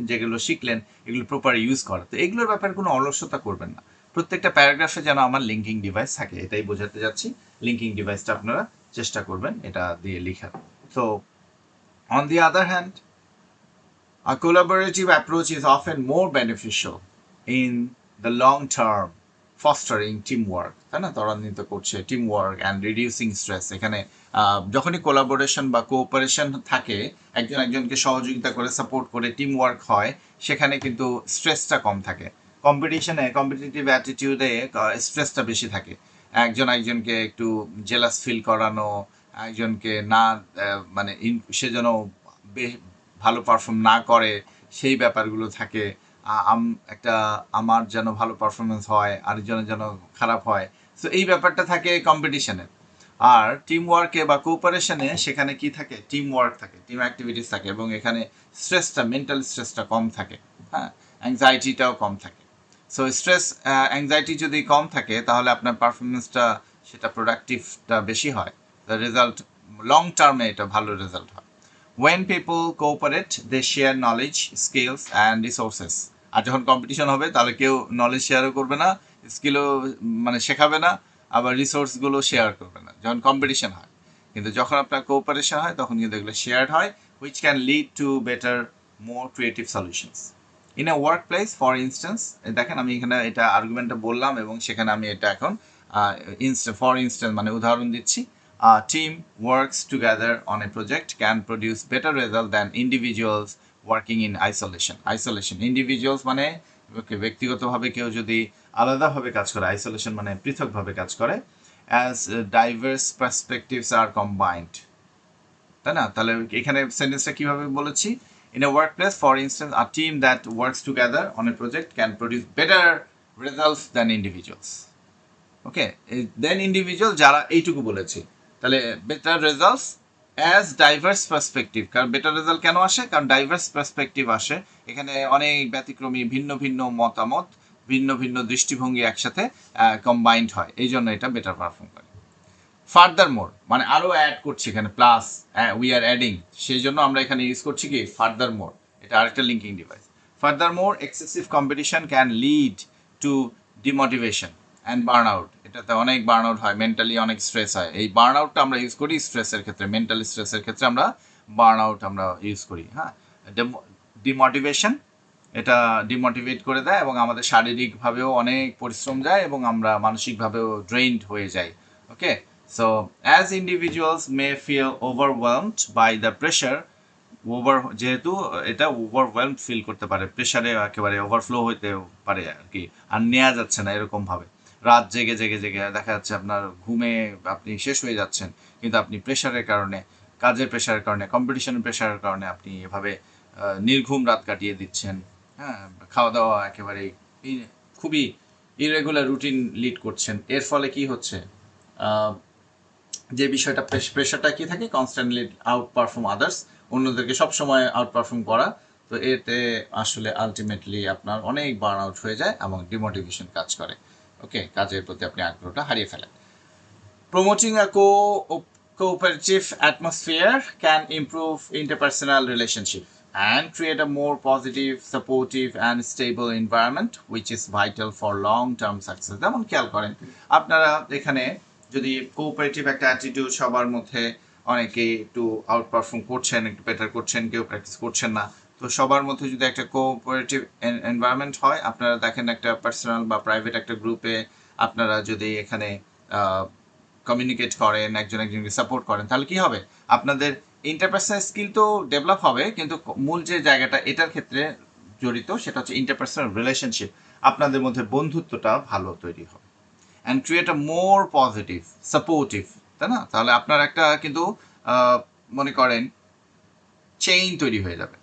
যেগুলো শিখলেন এগুলো প্রপার ইউজ করা। তো এগুলোর ব্যাপারে কোনো অলস্যতা করবেন না, প্রত্যেকটা প্যারাগ্রাফে যেন আমার লিঙ্কিং ডিভাইস থাকে, এটাই বোঝাতে যাচ্ছি। লিঙ্কিং ডিভাইসটা আপনারা চেষ্টা করবেন এটা দিয়ে লেখার। তো on the other hand, a collaborative approach is often more beneficial in the long term, fostering teamwork, তাই না, ত্বরান্বিত করছে টিমওয়ার্ক অ্যান্ড রিডিউসিং স্ট্রেস। এখানে যখনই কোলাবোরেশন বা কোঅপারেশন থাকে, একজন একজনকে সহযোগিতা করে সাপোর্ট করে টিমওয়ার্ক হয়, সেখানে কিন্তু স্ট্রেসটা কম থাকে। কম্পিটিটিভ অ্যাটিটিউডে স্ট্রেসটা বেশি থাকে, একজন একজনকে একটু জেলাস ফিল করানো, একজনকে না মানে সে যেন ভালো পারফর্ম না করে, সেই ব্যাপারগুলো থাকে। একটা আমার যেন ভালো পারফরমেন্স হয়, আরেকজনের যেন খারাপ হয়, সো এই ব্যাপারটা থাকে কম্পিটিশনে। আর টিম ওয়ার্কে বা কোঅপারেশনে সেখানে কি থাকে, টিম ওয়ার্ক থাকে, টিম অ্যাক্টিভিটিস থাকে, এবং এখানে স্ট্রেসটা, মেন্টাল স্ট্রেসটা কম থাকে, হ্যাঁ, অ্যাংজাইটিটাও কম থাকে। সো স্ট্রেস অ্যাংজাইটি যদি কম থাকে তাহলে আপনার পারফরমেন্সটা, সেটা প্রোডাক্টিভটা বেশি হয়, দ্য রেজাল্ট লং টার্মে এটা ভালো রেজাল্ট হয়। When people cooperate, they share knowledge, skills and resources. আর যখন কম্পিটিশন হবে তাহলে কেউ নলেজ শেয়ারও করবে না, স্কিলও মানে শেখাবে না, আবার রিসোর্সগুলো শেয়ার করবে না যখন কম্পিটিশন হয়। কিন্তু যখন আপনার কোঅপারেশন হয় তখন কিন্তু এগুলো শেয়ার্ড হয়, which can lead to better, more creative solutions. In a workplace, for instance, দেখেন আমি এখানে এটা আর্গুমেন্টটা বললাম এবং সেখানে আমি এটা এখন ফর ইনস্ট্যান্স মানে উদাহরণ দিচ্ছি। A team works together on a project can produce better result than individuals working in isolation. Individuals মানে ব্যক্তিগতভাবে কেউ যদি আলাদাভাবে কাজ করে, আইসোলেশন মানে পৃথকভাবে কাজ করে, as diverse perspectives are combined, তাই না? তাহলে এখানে সেন্টেন্সটা কিভাবে বলেছি, in a workplace, for instance, a team that works together on a project can produce better results than individuals. Okay, then individual যারা, এইটুকু বলেছি। তাহলে better results as diverse perspective, কারণ বেটার রেজাল্ট কেন আসে, কারণ ডাইভার্স পার্সপেক্টিভ আসে, এখানে অনেক ব্যতিক্রমী ভিন্ন ভিন্ন মতামত, ভিন্ন ভিন্ন দৃষ্টিভঙ্গি একসাথে কম্বাইন্ড হয়, এই জন্য এটা বেটার পারফর্ম করে। ফার্দার মোর মানে আরও অ্যাড করছি, এখানে প্লাস উই আর অ্যাডিং, সেই জন্য আমরা এখানে ইউজ করছি কি ফার্দার মোর, এটা আরেকটা linking device. Further more excessive competition can lead to demotivation and burn out, এটাতে অনেক বার্ন আউট হয়, মেন্টালি অনেক স্ট্রেস হয়। এই বার্ন আউটটা আমরা ইউজ করি স্ট্রেসের ক্ষেত্রে, মেন্টাল স্ট্রেসের ক্ষেত্রে আমরা বার্ন আউট আমরা ইউজ করি, হ্যাঁ। ডিমোটিভেশন এটা ডিমোটিভেট করে দেয় এবং আমাদের শারীরিকভাবেও অনেক পরিশ্রম যায় এবং আমরা মানসিকভাবেও ড্রেইনড হয়ে যাই। Okay, so as individuals may feel overwhelmed by the pressure, যেহেতু এটা ওভারওয়েলম ফিল করতে পারে, প্রেশারে একেবারে ওভারফ্লো হইতে পারে আর কি, আর নেওয়া যাচ্ছে না এরকম ভাবে। রাত জেগে জেগে জেগে দেখা যাচ্ছে আপনার ঘুমে আপনি শেষ হয়ে যাচ্ছেন, কিন্তু আপনি প্রেশারের কারণে, কাজের প্রেশারের কারণে, কম্পিটিশনের প্রেশারের কারণে আপনি এভাবে নির্ঘুম রাত কাটিয়ে দিচ্ছেন। হ্যাঁ, খাওয়া দাওয়া একেবারে খুবই ইরেগুলার রুটিন লিড করছেন। এর ফলে কি হচ্ছে, যে বিষয়টা প্রেশারটা কি থাকে, কনস্ট্যান্টলি আউট পারফর্ম আদার্স, অন্যদেরকে সবসময় আউট পারফর্ম করা। তো এতে আসলে আলটিমেটলি আপনার অনেক বার্ন আউট হয়ে যায় এবং ডিমোটিভেশন কাজ করে। ওকে, কাজের প্রতি আপনি আগ্রহটা হারিয়ে ফেলেন। Promoting a cooperative atmosphere can improve interpersonal relationship and create a more positive, supportive and stable environment which is vital for long-term success. যেমন খেয়াল করেন আপনারা এখানে যদি কোঅপারেটিভ একটা অ্যাটিটিউড সবার মধ্যে, অনেকে একটু আউট পারফর্ম করছেন, একটু বেটার করছেন, কেউ প্র্যাকটিস করছেন না, তো সবার মধ্যে যদি একটা কোঅপারেটিভ এনভায়রনমেন্ট হয়, আপনারা দেখেন একটা পার্সোনাল বা প্রাইভেট একটা গ্রুপে আপনারা যদি এখানে কমিউনিকেট করেন, একজন একজনকে সাপোর্ট করেন, তাহলে কি হবে, আপনাদের ইন্টারপার্সোনাল স্কিল তো ডেভেলপ হবে, কিন্তু মূল যে জায়গাটা এটার ক্ষেত্রে জড়িত সেটা হচ্ছে ইন্টারপার্সোনাল রিলেশনশিপ, আপনাদের মধ্যে বন্ধুত্বটা ভালো তৈরি হবে। And create a more positive, supportive, তাই না? তাহলে আপনার একটা কিন্তু মনে করেন চেইন তৈরি হয়ে যাবে,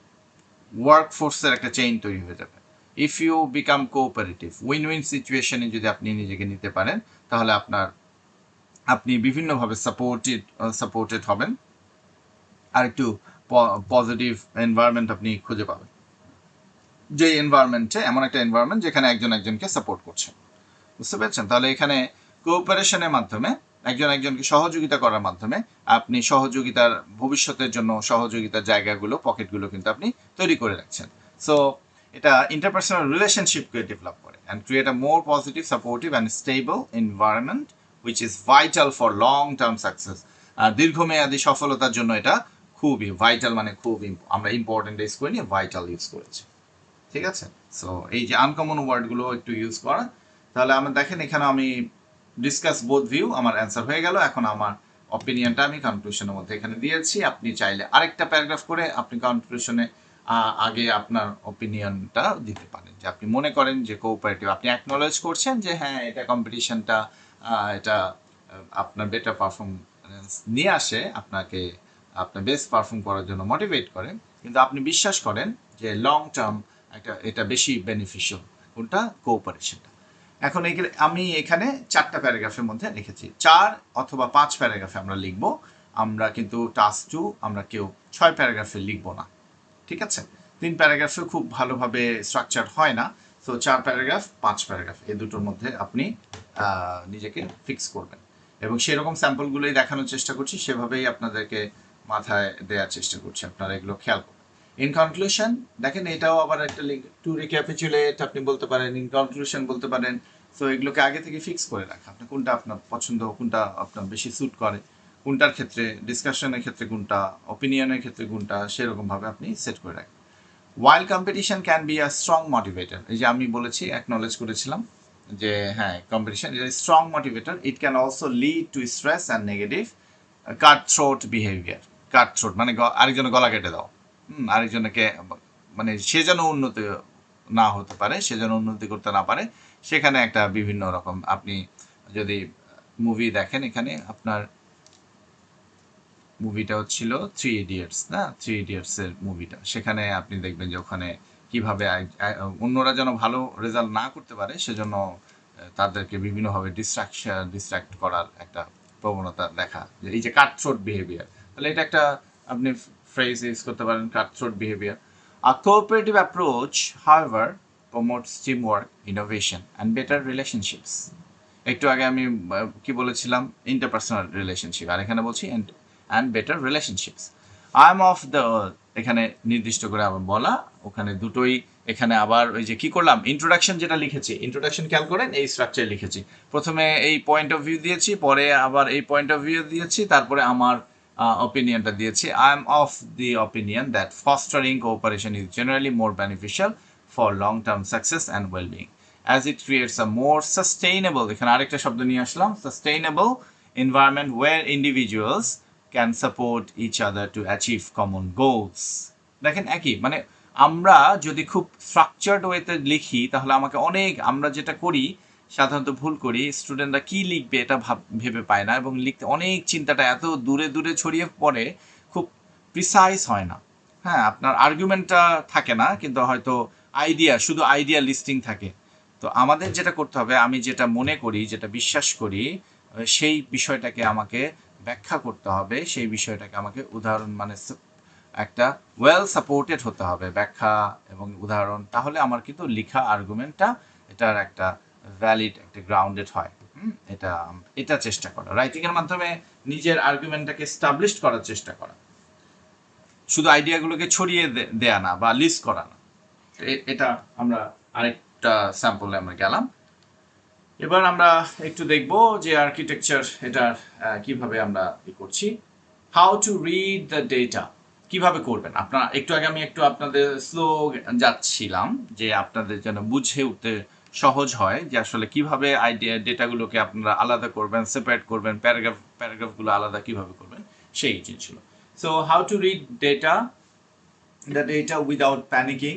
ওয়ার্ক ফোর্সের একটা চেইন তৈরি হয়ে যাবে। If you become cooperative, win win সিচুয়েশনে যদি আপনি নিজেকে নিতে পারেন, তাহলে আপনি বিভিন্নভাবে সাপোর্টেড হবেন, আর একটু পজিটিভ এনভায়রনমেন্ট আপনি খুঁজে পাবেন, যে এনভায়রনমেন্টে, এমন একটা এনভায়রনমেন্ট যেখানে একজন একজনকে সাপোর্ট করছে। বুঝতে পেরেছেন? তাহলে এখানে কোঅপারেশনের মাধ্যমে, একজন একজনকে সহযোগিতা করার মাধ্যমে আপনি সহযোগিতার, ভবিষ্যতের জন্য সহযোগিতার জায়গাগুলো, পকেটগুলো কিন্তু আপনি তৈরি করে রাখছেন। সো এটা ইন্টারপার্সোনাল রিলেশনশিপকে ডেভেলপ করে and create a more positive, supportive and stable environment which is vital for long term success. আর দীর্ঘমেয়াদী সফলতার জন্য এটা খুবই ভাইটাল, মানে খুব আমরা ইম্পর্টেন্ট ইউজ করিনি, ভাইটাল ইউজ করেছি। ঠিক আছে? সো এই যে আনকমন ওয়ার্ডগুলো একটু ইউজ করা, তাহলে আমরা দেখেন এখানে আমি ডিসকাস বোথ ভিউ, আমার অ্যান্সার হয়ে গেল। এখন আমার অপিনিয়নটা আমি কনক্লুশনের মধ্যে এখানে দিয়েছি। আপনি চাইলে আরেকটা প্যারাগ্রাফ করে আপনি কনক্লুশনে আগে আপনার অপিনিয়নটা দিতে পারেন, যে আপনি মনে করেন যে কোঅপারেটিভ, আপনি অ্যাকনোলেজ করছেন যে হ্যাঁ, এটা কম্পিটিশনটা, এটা আপনার বেটার পারফরমেন্স নিয়ে আসে, আপনাকে আপনার বেস্ট পারফর্ম করার জন্য মোটিভেট করে, কিন্তু আপনি বিশ্বাস করেন যে লং টার্ম এটা বেশি বেনিফিশিয়াল, কোনটা, কোঅপারেশনটা। এখন আমি এখানে 4টা প্যারাগ্রাফের মধ্যে লিখেছি, 4 অথবা 5 প্যারাগ্রাফে আমরা লিখব। আমরা কিন্তু টাস্ক 2 আমরা কেউ 6 প্যারাগ্রাফে লিখব না, ঠিক আছে? 3 প্যারাগ্রাফে খুব ভালোভাবে স্ট্রাকচার হয় না। সো 4 প্যারাগ্রাফ, 5 প্যারাগ্রাফ, এই দুটোর মধ্যে আপনি নিজেকে ফিক্স করবেন, এবং সেরকম স্যাম্পলগুলোই দেখানোর চেষ্টা করছি, সেভাবেই আপনাদেরকে মাথায় দেওয়ার চেষ্টা করছি, আপনারা এগুলো খেয়াল করবেন। ইন কনক্লুশন, দেখেন এটাও আবার একটা লিঙ্ক, টু রিক্যাপিচুলেট আপনি বলতে পারেন, ইন কনক্লুশন বলতে পারেন। সো এগুলোকে আগে থেকে ফিক্স করে রাখা, আপনি কোনটা আপনার পছন্দ, কোনটা আপনার বেশি স্যুট করে, কোনটার ক্ষেত্রে, ডিসকাশনের ক্ষেত্রে কোনটা, অপিনিয়নের ক্ষেত্রে কোনটা, সেরকমভাবে আপনি সেট করে রাখেন। While competition can be a strong motivator, এই যে আমি বলেছি, অ্যাকনোলেজ করেছিলাম যে হ্যাঁ, competition is a strong motivator, it can also lead to stress and negative cut throat behaviour. Cut throat মানে আরেকজনের গলা কেটে দাও, আরেকজনকে, মানে সে যেন উন্নতি না হতে পারে, সে যেন উন্নতি করতে না পারে, সেখানে একটা বিভিন্ন রকম, আপনি যদি মুভি দেখেন, এখানে আপনার মুভিটা হচ্ছিল 3 ইডিয়টস, না, 3 ইডিয়টসের মুভিটা, সেখানে আপনি দেখবেন যে ওখানে কিভাবে অন্যরা যেন ভালো রেজাল্ট না করতে পারে, সেজন্য তাদেরকে বিভিন্নভাবে ডিস্ট্রাক্ট করার একটা প্রবণতা দেখা, যে এই যে কাটথ্রোট বিহেভিয়ার, তাহলে এটা একটা আপনি ফ্রেজ ইউজ করতে পারেন, cutthroat behaviour. A cooperative approach, however, promotes teamwork, innovation, and better relationships. একটু আগে আমি কি বলেছিলাম, ইন্টারপার্সোনাল রিলেশনশিপ, আর এখানে বলছি and better relationships. I am of the, এখানে নির্দিষ্ট করে আবার বলা, ওখানে দুটোই, এখানে আবার ওই যে কি করলাম, ইন্ট্রোডাকশন যেটা লিখেছি, ইন্ট্রোডাকশন খেয়াল করেন, এই স্ট্রাকচারে লিখেছি, প্রথমে এই পয়েন্ট অফ ভিউ দিয়েছি, পরে আবার এই পয়েন্ট অফ ভিউ দিয়েছি, তারপরে আমার opinionটা দিয়েছি। I am of the opinion that fostering cooperation is generally more beneficial for long-term success and well-being, as it creates a more sustainable, এখানে আরেকটা শব্দ নিয়ে আসলাম, sustainable environment where individuals can support each other to achieve common goals. দেখেন একই, মানে আমরা যদি খুব স্ট্রাকচার্ড ওয়েতে লিখি তাহলে আমরা যেটা করি সাধারণত ভুল করি, স্টুডেন্টরা কি লিখবে এটা ভেবে পায় না, এবং লিখতে অনেক চিন্তাটা এত দূরে দূরে ছড়িয়ে পড়ে, খুব প্রিসাইজ হয় না। হ্যাঁ, আপনার আর্গুমেন্টটা থাকে না, কিন্তু হয়তো শুধু আইডিয়া লিস্টিং থাকে। তো আমাদের যেটা করতে হবে, আমি যেটা মনে করি, যেটা বিশ্বাস করি, সেই বিষয়টাকে আমাকে ব্যাখ্যা করতে হবে, সেই বিষয়টাকে আমাকে উদাহরণ, মানে একটা ওয়েল সাপোর্টেড হতে হবে ব্যাখ্যা এবং উদাহরণ, তাহলে আমার কিন্তু লেখা আর্গুমেন্টটা এটার একটা ভ্যালিড, একটা গ্রাউন্ডেড হয়। এটা চেষ্টা করা, রাইটিংয়ের মাধ্যমে নিজের আর্গুমেন্টটাকে এস্টাবলিশ করার চেষ্টা করা, শুধু আইডিয়াগুলোকে ছড়িয়ে দেয়া না বা লিস্ট করা না। এটা আমরা আরেকটা স্যাম্পলে আমরা গেলাম। এবার আমরা একটু দেখব যে আর্কিটেকচার এটার কিভাবে আমরা করছি। How to read the data, কিভাবে করবেন আপনারা। একটু আগে আমি একটু আপনাদের স্লো যাচ্ছিলাম, যে আপনাদের যেন বুঝে উঠতে সহজ হয় যে আসলে কিভাবে ডেটাগুলোকে আপনারা আলাদা করবেন, সেপারেট করবেন, প্যারাগ্রাফগুলো আলাদা কিভাবে করবেন, সেই জিনিসগুলো। So how to read the data without panicking.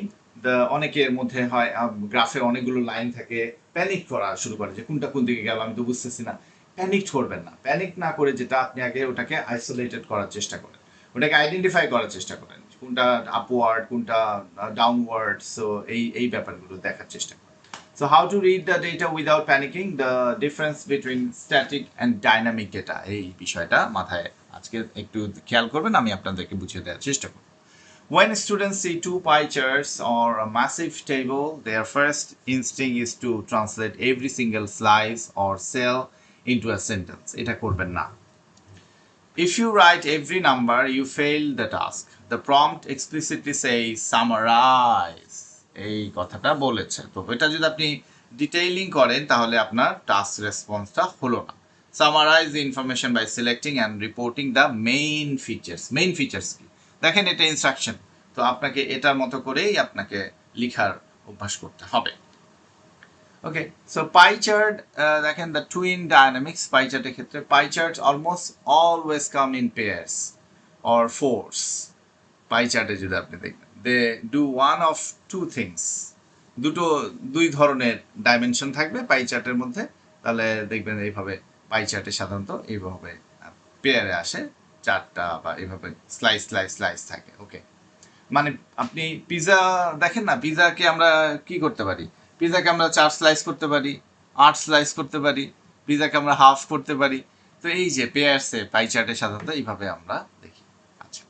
অনেকের মধ্যে হয় গ্রাফে অনেকগুলো লাইন থাকে, প্যানিক করা শুরু করে যে কোনটা কোন দিকে গেল আমি তো বুঝতেছি না। প্যানিক করবেন না, প্যানিক না করে যেটা আপনি আগে ওটাকে আইসোলেটেড করার চেষ্টা করেন, ওটাকে আইডেন্টিফাই করার চেষ্টা করেন, কোনটা আপওয়ার্ড কোনটা ডাউনওয়ার্ড, সো এই ব্যাপারগুলো দেখার চেষ্টা করেন। So how to read the data without panicking, the difference between static and dynamic data, এই বিষয়টা মাথায় আজকে একটু খেয়াল করবেন, আমি আপনাদেরকে বুঝিয়ে দেওয়ার চেষ্টা করব। When students see two pie charts or a massive table, their first instinct is to translate every single slice or cell into a sentence. এটা করবেন না। If you write every number, you fail the task. The prompt explicitly says summarize. এই কথাটা বলেছে, তো এটা যদি আপনি ডিটেইলিং করেন তাহলে আপনার টাস্ক রেসপন্সটা হলো না। Summarize the information by selecting and reporting the main features. Main features কি? দেখেন এটা ইনস্ট্রাকশন, তো আপনাকে এটার মতো করেই আপনাকে লেখার অভ্যাস করতে হবে। ওকে, সো পাই চার্ট, দেখেন দ্য টুইন ডায়নামিক্স, পাই চার্টের ক্ষেত্রে pie chart almost always come in pairs or fours. Pie চার্টে যদি আপনি দেখবেন, they do one of two things, দুই ধরনের ডাইমেনশন থাকবে পাই চার্টের মধ্যে, তাহলে দেখবেন এইভাবে পাই চার্টে সাধারণত এইভাবে পেয়ারে আসে চারটা, বা এইভাবে স্লাইস স্লাইস স্লাইস থাকে। ওকে, মানে আপনি পিজা দেখেন না, পিজাকে আমরা কি করতে পারি, পিজাকে আমরা 4 স্লাইস করতে পারি, 8 স্লাইস করতে পারি, পিজাকে আমরা হাফ করতে পারি। তো এই যে পেয়ারসে পাই চার্টে সাধারণত এইভাবে আমরা দেখি। আচ্ছা,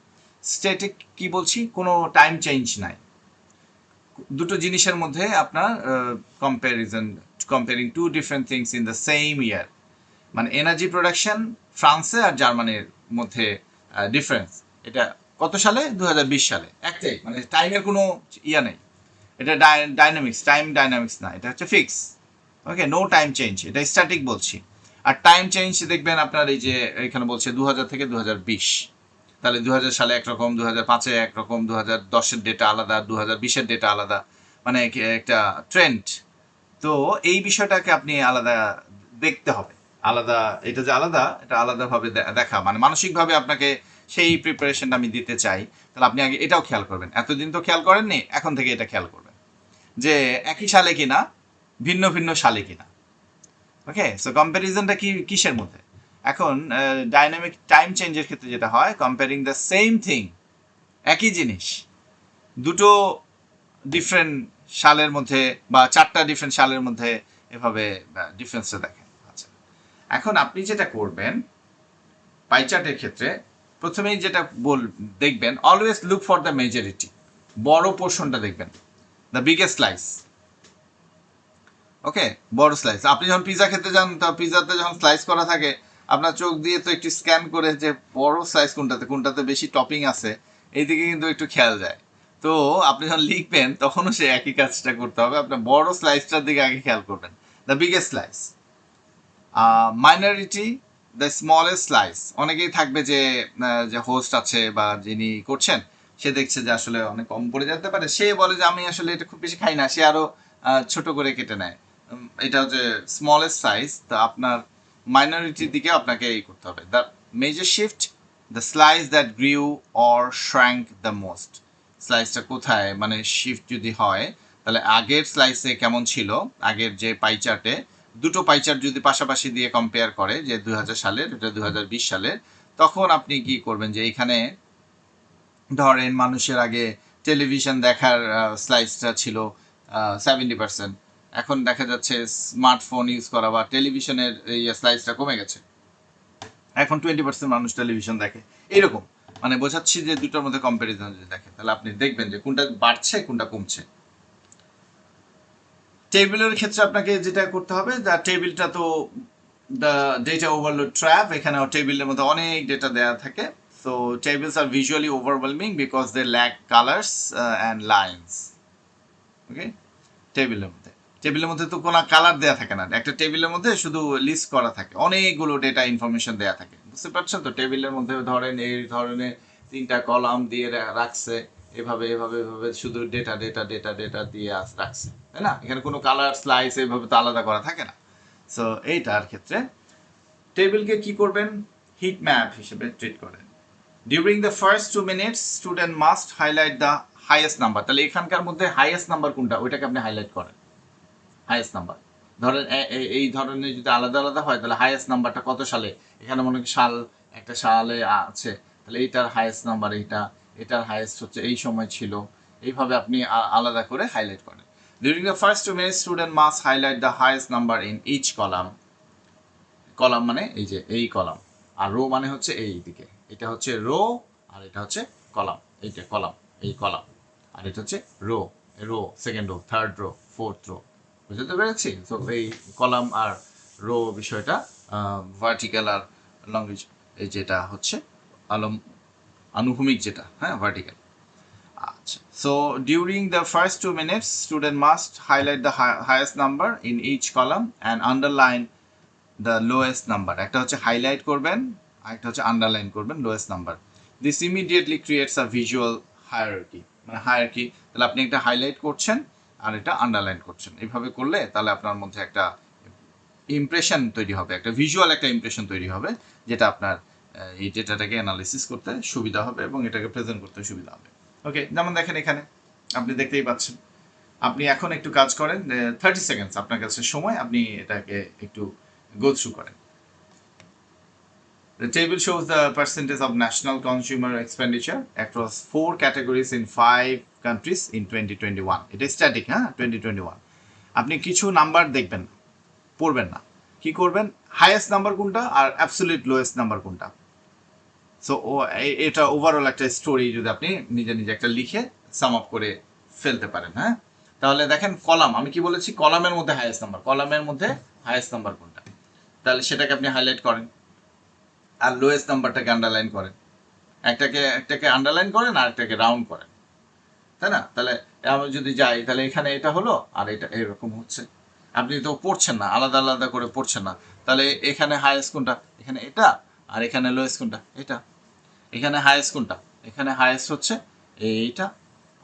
স্ট্যাটিক কি বলছি, কোনো টাইম চেঞ্জ নাই, দুটো জিনিসের মধ্যে আপনার comparing two different things in the same ইয়ার, মানে এনার্জি প্রোডাকশন ফ্রান্সে আর জার্মানির মধ্যে ডিফারেন্স, এটা কত সালে, 2020 সালে, একটাই, মানে টাইমের কোনো ইয়া নেই, এটা টাইম ডাইনামিক্স না, এটা হচ্ছে ফিক্স। ওকে, নো টাইম চেঞ্জ, এটা স্ট্যাটিক বলছি। আর টাইম চেঞ্জ দেখবেন আপনার এই যে এখানে বলছে 2000 থেকে 2020, তাহলে 2000 সালে একরকম, 2005-এ একরকম, 2010-এর ডেটা আলাদা, 2020-এর ডেটা আলাদা, মানে একটা ট্রেন্ড। তো এই বিষয়টাকে আপনি আলাদা দেখতে হবে, আলাদা, এটা যে আলাদা, এটা আলাদাভাবে দেখা, মানে মানসিকভাবে আপনাকে সেই প্রিপারেশনটা আমি দিতে চাই, তাহলে আপনি আগে এটাও খেয়াল করবেন, এতদিন তো খেয়াল করেননি, এখন থেকে এটা খেয়াল করবেন যে একই সালে কিনা, ভিন্ন ভিন্ন সালে কিনা। ওকে, সো কম্প্যারিজনটা কিসের মধ্যে, এখন ডাইনামিক টাইম চেঞ্জের ক্ষেত্রে যেটা হয়, কম্পেয়ারিং দ্য সেম থিং, একই জিনিস দুটো ডিফারেন্ট সালের মধ্যে বা 4টা ডিফারেন্ট সালের মধ্যে, এভাবে ডিফারেন্সটা দেখেন। আচ্ছা, এখন আপনি যেটা করবেন পাই চার্টের ক্ষেত্রে, প্রথমেই যেটা দেখবেন, always look for the majority, বড় পোর্শনটা দেখবেন, দ্য বিগেস্ট স্লাইস। ওকে, বড় স্লাইস। আপনি যখন পিজা খেতে যান, তা পিজাতে যখন স্লাইস করা থাকে, আপনার চোখ দিয়ে তো একটু স্ক্যান করে যে বড় স্লাইস কোনটাতে বেশি টপিং আছে, এই দিকে কিন্তু একটু খেয়াল যায়। তো আপনি যখন লিখবেন তখনও সে একই কাজটা করতে হবে, আপনার বড় স্লাইসটার দিকে আগে খেয়াল করবেন, the biggest slice. Minority, the smallest slice. অনেকেই থাকবে যে হোস্ট আছে বা যিনি করছেন, সে দেখছে যে আসলে অনেক কম পড়ে যেতে পারে, সে বলে যে আমি আসলে এটা খুব বেশি খাই না, সে আরো ছোট করে কেটে নেয়। এটা হচ্ছে স্মলেস্ট সাইজ। তো আপনার মাইনরিটির দিকে আপনাকে এই করতে হবে। The major shift, the slice that grew or shrank the most. স্লাইসটা কোথায় মানে শিফট যদি হয়, তাহলে আগের স্লাইসে কেমন ছিল, আগের যে পাই চার্টে দুটো পাই চার্ট যদি পাশাপাশি দিয়ে কম্পেয়ার করে, যে 2000 সালের, এটা 2020 সালের, তখন আপনি কি করবেন যে এইখানে ধরেন মানুষের আগে টেলিভিশন দেখার স্লাইসটা ছিল 70%, এখন দেখা যাচ্ছে স্মার্টফোন ইউজ করা বা টেলিভিশনের এই স্লাইসটা কমে গেছে, এখন 20% মানুষ টেলিভিশন দেখে। এরকম মানে বোঝাচ্ছি যে দুটোর মধ্যে কম্পারিজন যদি দেখেন, তাহলে আপনি দেখবেন যে কোনটা বাড়ছে কোনটা কমছে। টেবিলের ক্ষেত্রে আপনাকে যেটা করতে হবে, দ্য টেবিলটা তো দ্য ডেটা ওভারলোড ট্র্যাপ, এখানে টেবিলের মধ্যে অনেক ডেটা দেওয়া থাকে। So tables are visually overwhelming because they lack colours and lines. Okay, টেবিলের মধ্যে তো কোনো কালার দেওয়া থাকে না, একটা টেবিলের মধ্যে শুধু লিস্ট করা থাকে, অনেকগুলো ডেটা ইনফরমেশন দেওয়া থাকে, বুঝতে পারছেন তো? টেবিলের মধ্যে ধরেন এই ধরনের 3টা কলাম দিয়ে রাখছে, এভাবে এভাবে এভাবে শুধু ডেটা ডেটা ডেটা ডেটা দিয়ে রাখছে, তাই না? এখানে কোনো কালার স্লাইস এভাবে তো আলাদা করা থাকে না। সো এইটার ক্ষেত্রে টেবিলকে কি করবেন, হিট ম্যাপ হিসেবে ট্রিট করেন। During the first 2 minutes student must highlight the highest number. তাহলে এখানকার মধ্যে হাইয়েস্ট নাম্বার কোনটা, ওইটাকে আপনি হাইলাইট করেন। হাইয়েস্ট নাম্বার ধরেন এই ধরনের যদি আলাদা আলাদা হয়, তাহলে হাইয়েস্ট নাম্বারটা কত সালে, এখানে মনে করি সাল, একটা সালে আছে, তাহলে এইটার হাইয়েস্ট নাম্বার এইটা, এটার হাইয়েস্ট হচ্ছে এই সময় ছিল, এইভাবে আপনি আলাদা করে হাইলাইট করেন। During the first 2 minutes student must highlight the highest number in each column. Column মানে এই যে এই কলাম, আর রো মানে হচ্ছে এই দিকে, এটা হচ্ছে রো আর এটা হচ্ছে কলাম, এইটা কলাম, এই কলাম, আর এটা হচ্ছে row, row second row, third row, fourth row, বুঝতে পেরেছি? তো এই কলাম আর রো বিষয়টা ভার্টিক্যাল আর লঙ্গিজ, এই যেটা হচ্ছে আলম আনুভূমিক যেটা, হ্যাঁ, ভার্টিক্যাল। আচ্ছা, so during the first 2 minutes student must highlight the highest number in each column and underline the lowest number. একটা হচ্ছে হাইলাইট করবেন আর একটা হচ্ছে আন্ডারলাইন করবেন lowest number. This immediately creates a visual hierarchy, মানে হায়ারার্কি। তাহলে আপনি একটা হাইলাইট করছেন আর এটা আন্ডারলাইন করছেন, এইভাবে করলে তাহলে আপনার মধ্যে একটা ইমপ্রেশন তৈরি হবে, একটা ভিজুয়াল একটা ইমপ্রেশন তৈরি হবে, যেটা আপনার এই ডেটাটাকে অ্যানালিসিস করতে সুবিধা হবে এবং এটাকে প্রেজেন্ট করতে সুবিধা হবে। ওকে, যেমন দেখেন এখানে আপনি দেখতেই পাচ্ছেন। আপনি এখন একটু কাজ করেন, 30 সেকেন্ডস আপনার কাছে সময়, আপনি এটাকে একটু go through করেন। The table shows the percentage of national consumer expenditure across 4 categories in 5 countries in 2021. এটা স্ট্যাটিক, হ্যাঁ, 2021। আপনি কিছু নাম্বার দেখবেন, পড়বেন না, কি করবেন, হাইয়েস্ট নাম্বার কোনটা আর অ্যাবসলিউট লোয়েস্ট নাম্বার কোনটা। সো এটা ওভারঅল একটা স্টোরি যদি আপনি নিজে নিজে একটা লিখে সাম আপ করে ফেলতে পারেন, হ্যাঁ। তাহলে দেখেন কলাম, আমি কি বলেছি, কলামের মধ্যে হাইয়েস্ট নাম্বার, কলামের মধ্যে হাইয়েস্ট নাম্বার কোনটা, তাহলে সেটাকে আপনি হাইলাইট করেন আর লোয়েস্ট নাম্বারটাকে আন্ডারলাইন করেন, একটাকে আন্ডারলাইন করেন আর একটাকে রাউন্ড করেন, তাই না? তাহলে আমি যদি যাই, তাহলে এখানে এটা হলো আর এটা এরকম হচ্ছে, আপনি তো পড়ছেন না, আলাদা আলাদা করে পড়ছেন না, তাহলে এখানে হাইয়েস্ট কোনটা, এখানে এটা, আর এখানে লোয়েস্ট কোনটা, এটা। এখানে হাইয়েস্ট কোনটা, এখানে হাইয়েস্ট হচ্ছে এইটা,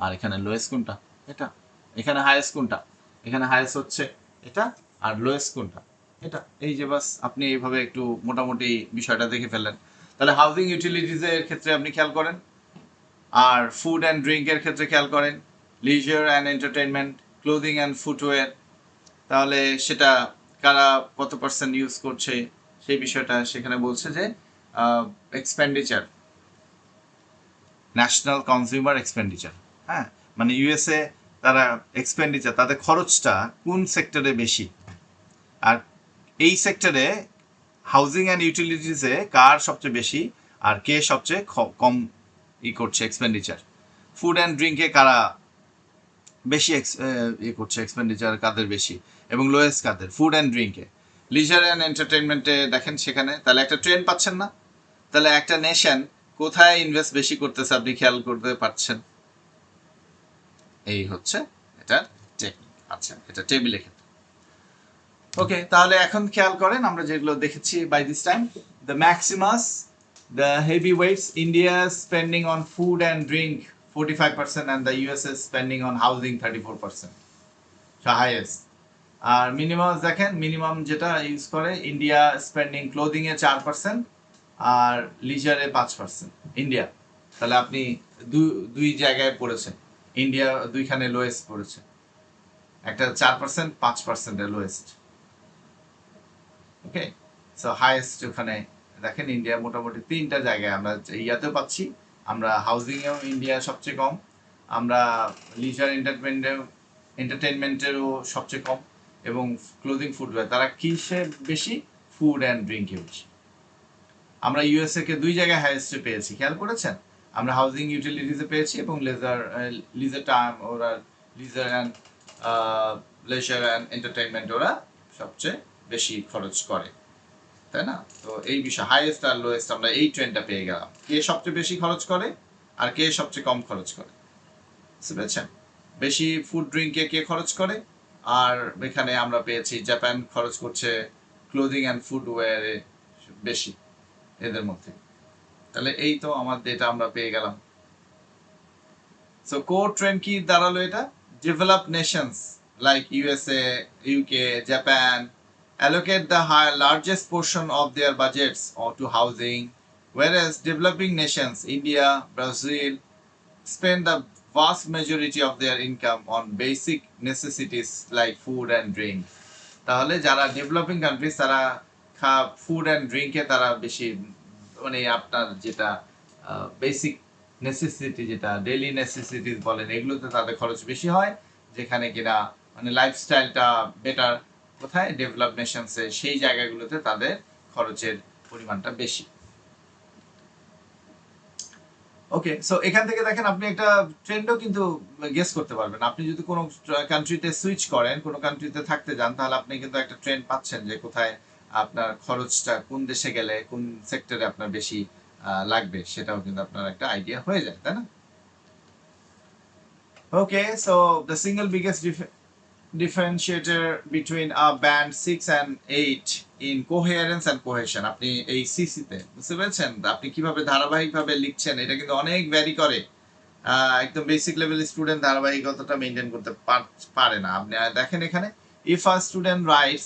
আর এখানে লোয়েস্ট কোনটা, এটা। এখানে হাইয়েস্ট কোনটা, এখানে হাইয়েস্ট হচ্ছে এটা, আর লোয়েস্ট কোনটা, এটা। এই যে বাস, আপনি এইভাবে একটু মোটামুটি বিষয়টা দেখে ফেললেন। তাহলে হাউজিং ইউটিলিটিজের ক্ষেত্রে আপনি খেয়াল করেন, আর ফুড অ্যান্ড ড্রিঙ্কের ক্ষেত্রে খেয়াল করেন, leisure and entertainment, clothing and footwear, তাহলে সেটা কারা কত পার্সেন্ট ইউজ করছে সেই বিষয়টা সেখানে বলছে যে এক্সপেন্ডিচার, ন্যাশনাল কনজিউমার এক্সপেন্ডিচার, হ্যাঁ, মানে ইউএসএ তারা এক্সপেন্ডিচার, তাদের খরচটা কোন সেক্টরে বেশি, আর এই সেক্টরে হাউজিং অ্যান্ড ইউটিলিটিসে কার সবচেয়ে বেশি আর কে সবচেয়ে কম করছে এক্সপেন্ডিচার। ফুড অ্যান্ড ড্রিঙ্কে কারা বেশি করছে এক্সপেন্ডিচার, কাদের বেশি এবং লোয়েস্ট কাদের, ফুড অ্যান্ড ড্রিঙ্কে। লিজার অ্যান্ড এন্টারটেনমেন্টে দেখেন সেখানে, তাহলে একটা ট্রেন্ড পাচ্ছেন না, তাহলে একটা নেশন কোথায় ইনভেস্ট বেশি করতেছে আপনি খেয়াল করতে পারছেন। এই হচ্ছে এটার টেকনিক। আচ্ছা, এটা টেবিলে ক্ষেত্রে। ওকে, তাহলে এখন খেয়াল করেন আমরা যেগুলো দেখেছি by this time, the maximums, the heavy weights, India spending on food and drink 45% and the US is spending on housing 34%. So highest. R minimum দেখেন, মিনিমাম যেটা ইউজ করে ইন্ডিয়া স্পেন্ডিং ক্লোদিং এ 4% আর লিজারে 5%। ইন্ডিয়া, তাহলে আপনি দুই জায়গায় পড়েছেন, India দুইখানে lowest পড়েছে, একটা 4% 5% এর লোয়েস্ট। ওকে, সো হাইয়েস্ট ওখানে দেখেন ইন্ডিয়া মোটামুটি তিনটা জায়গায় আমরা ইয়াতেও পাচ্ছি, আমরা হাউজিং এও ইন্ডিয়া সবচেয়ে কম, আমরা লিজার এন্টারটেনমেন্টেরও সবচেয়ে কম, এবং ক্লোদিং ফুটওয়্যার তারা কিসে বেশি, ফুড অ্যান্ড ড্রিঙ্কে বেশি। আমরা ইউএসএ কে দুই জায়গায় হাইয়েস্টে পেয়েছি, খেয়াল করেছেন? আমরা হাউজিং ইউটিলিটিসে পেয়েছি এবং লিজার টাইম ওরা লিজার অ্যান্ড লেজার অ্যান্ড এন্টারটেনমেন্ট ওরা সবচেয়ে বেশি খরচ করে, তাই না? তো এই বিষয় হাইয়েস্ট আর লোয়েস্ট আমরা এই ট্রেন্ডটা পেয়ে গেলাম, কে সবচেয়ে বেশি খরচ করে আর কে সবচেয়ে কম খরচ করে। বুঝতে পেরেছেন? বেশি ফুড ড্রিঙ্কে কে খরচ করে, আর এখানে আমরা পেয়েছি জাপান খরচ করছে ক্লোদিং অ্যান্ড ফুডওয়্যারে বেশি এদের মধ্যে। তাহলে এই তো আমার ডেটা আমরা পেয়ে গেলাম। সো কোর ট্রেন্ড কি দাঁড়ালো? এটা developed Nations like USA, UK, Japan allocate the largest portion of their budgets to housing, whereas developing nations, India, Brazil, spend the vast majority of their income on basic necessities like food and drink. তাহলে যারা developing countries তারা food and ড্রিঙ্কে তারা বেশি, মানে আপনার যেটা basic necessity, যেটা daily necessities বলেন, এগুলোতে তাদের খরচ বেশি হয়, যেখানে কিনা মানে লাইফস্টাইলটা বেটার কোথায়, ডেভেলপ নেশনসে, সেই জায়গাগুলোতে তাদের খরচের পরিমাণটা বেশি। ওকে, সো এখান থেকে দেখেন আপনি একটা ট্রেন্ডও কিন্তু গেস করতে পারবেন। আপনি যদি কোনো কান্ট্রিতে সুইচ করেন, কোনো কান্ট্রিতে থাকতে যান, তাহলে আপনি কিন্তু একটা ট্রেন্ড পাচ্ছেন যে কোথায় আপনার খরচটা, কোন দেশে গেলে কোন সেক্টরে আপনার বেশি লাগবে, সেটাও কিন্তু আপনার একটা আইডিয়া হয়ে যায়, তাই না? Okay, so the single biggest differentiator between band 6 and 8 in coherence and cohesion, আপনি এই সিসিতে বুঝতে পেরেছেন আপনি কিভাবে ধারাবাহিকভাবে লিখছেন, এটা কিন্তু অনেক ভ্যারি করে। একদম বেসিক লেভেল স্টুডেন্ট ধারাবাহিকতাটা মেইনটেইন করতে পারে না। আপনি দেখেন এখানে, if a student writes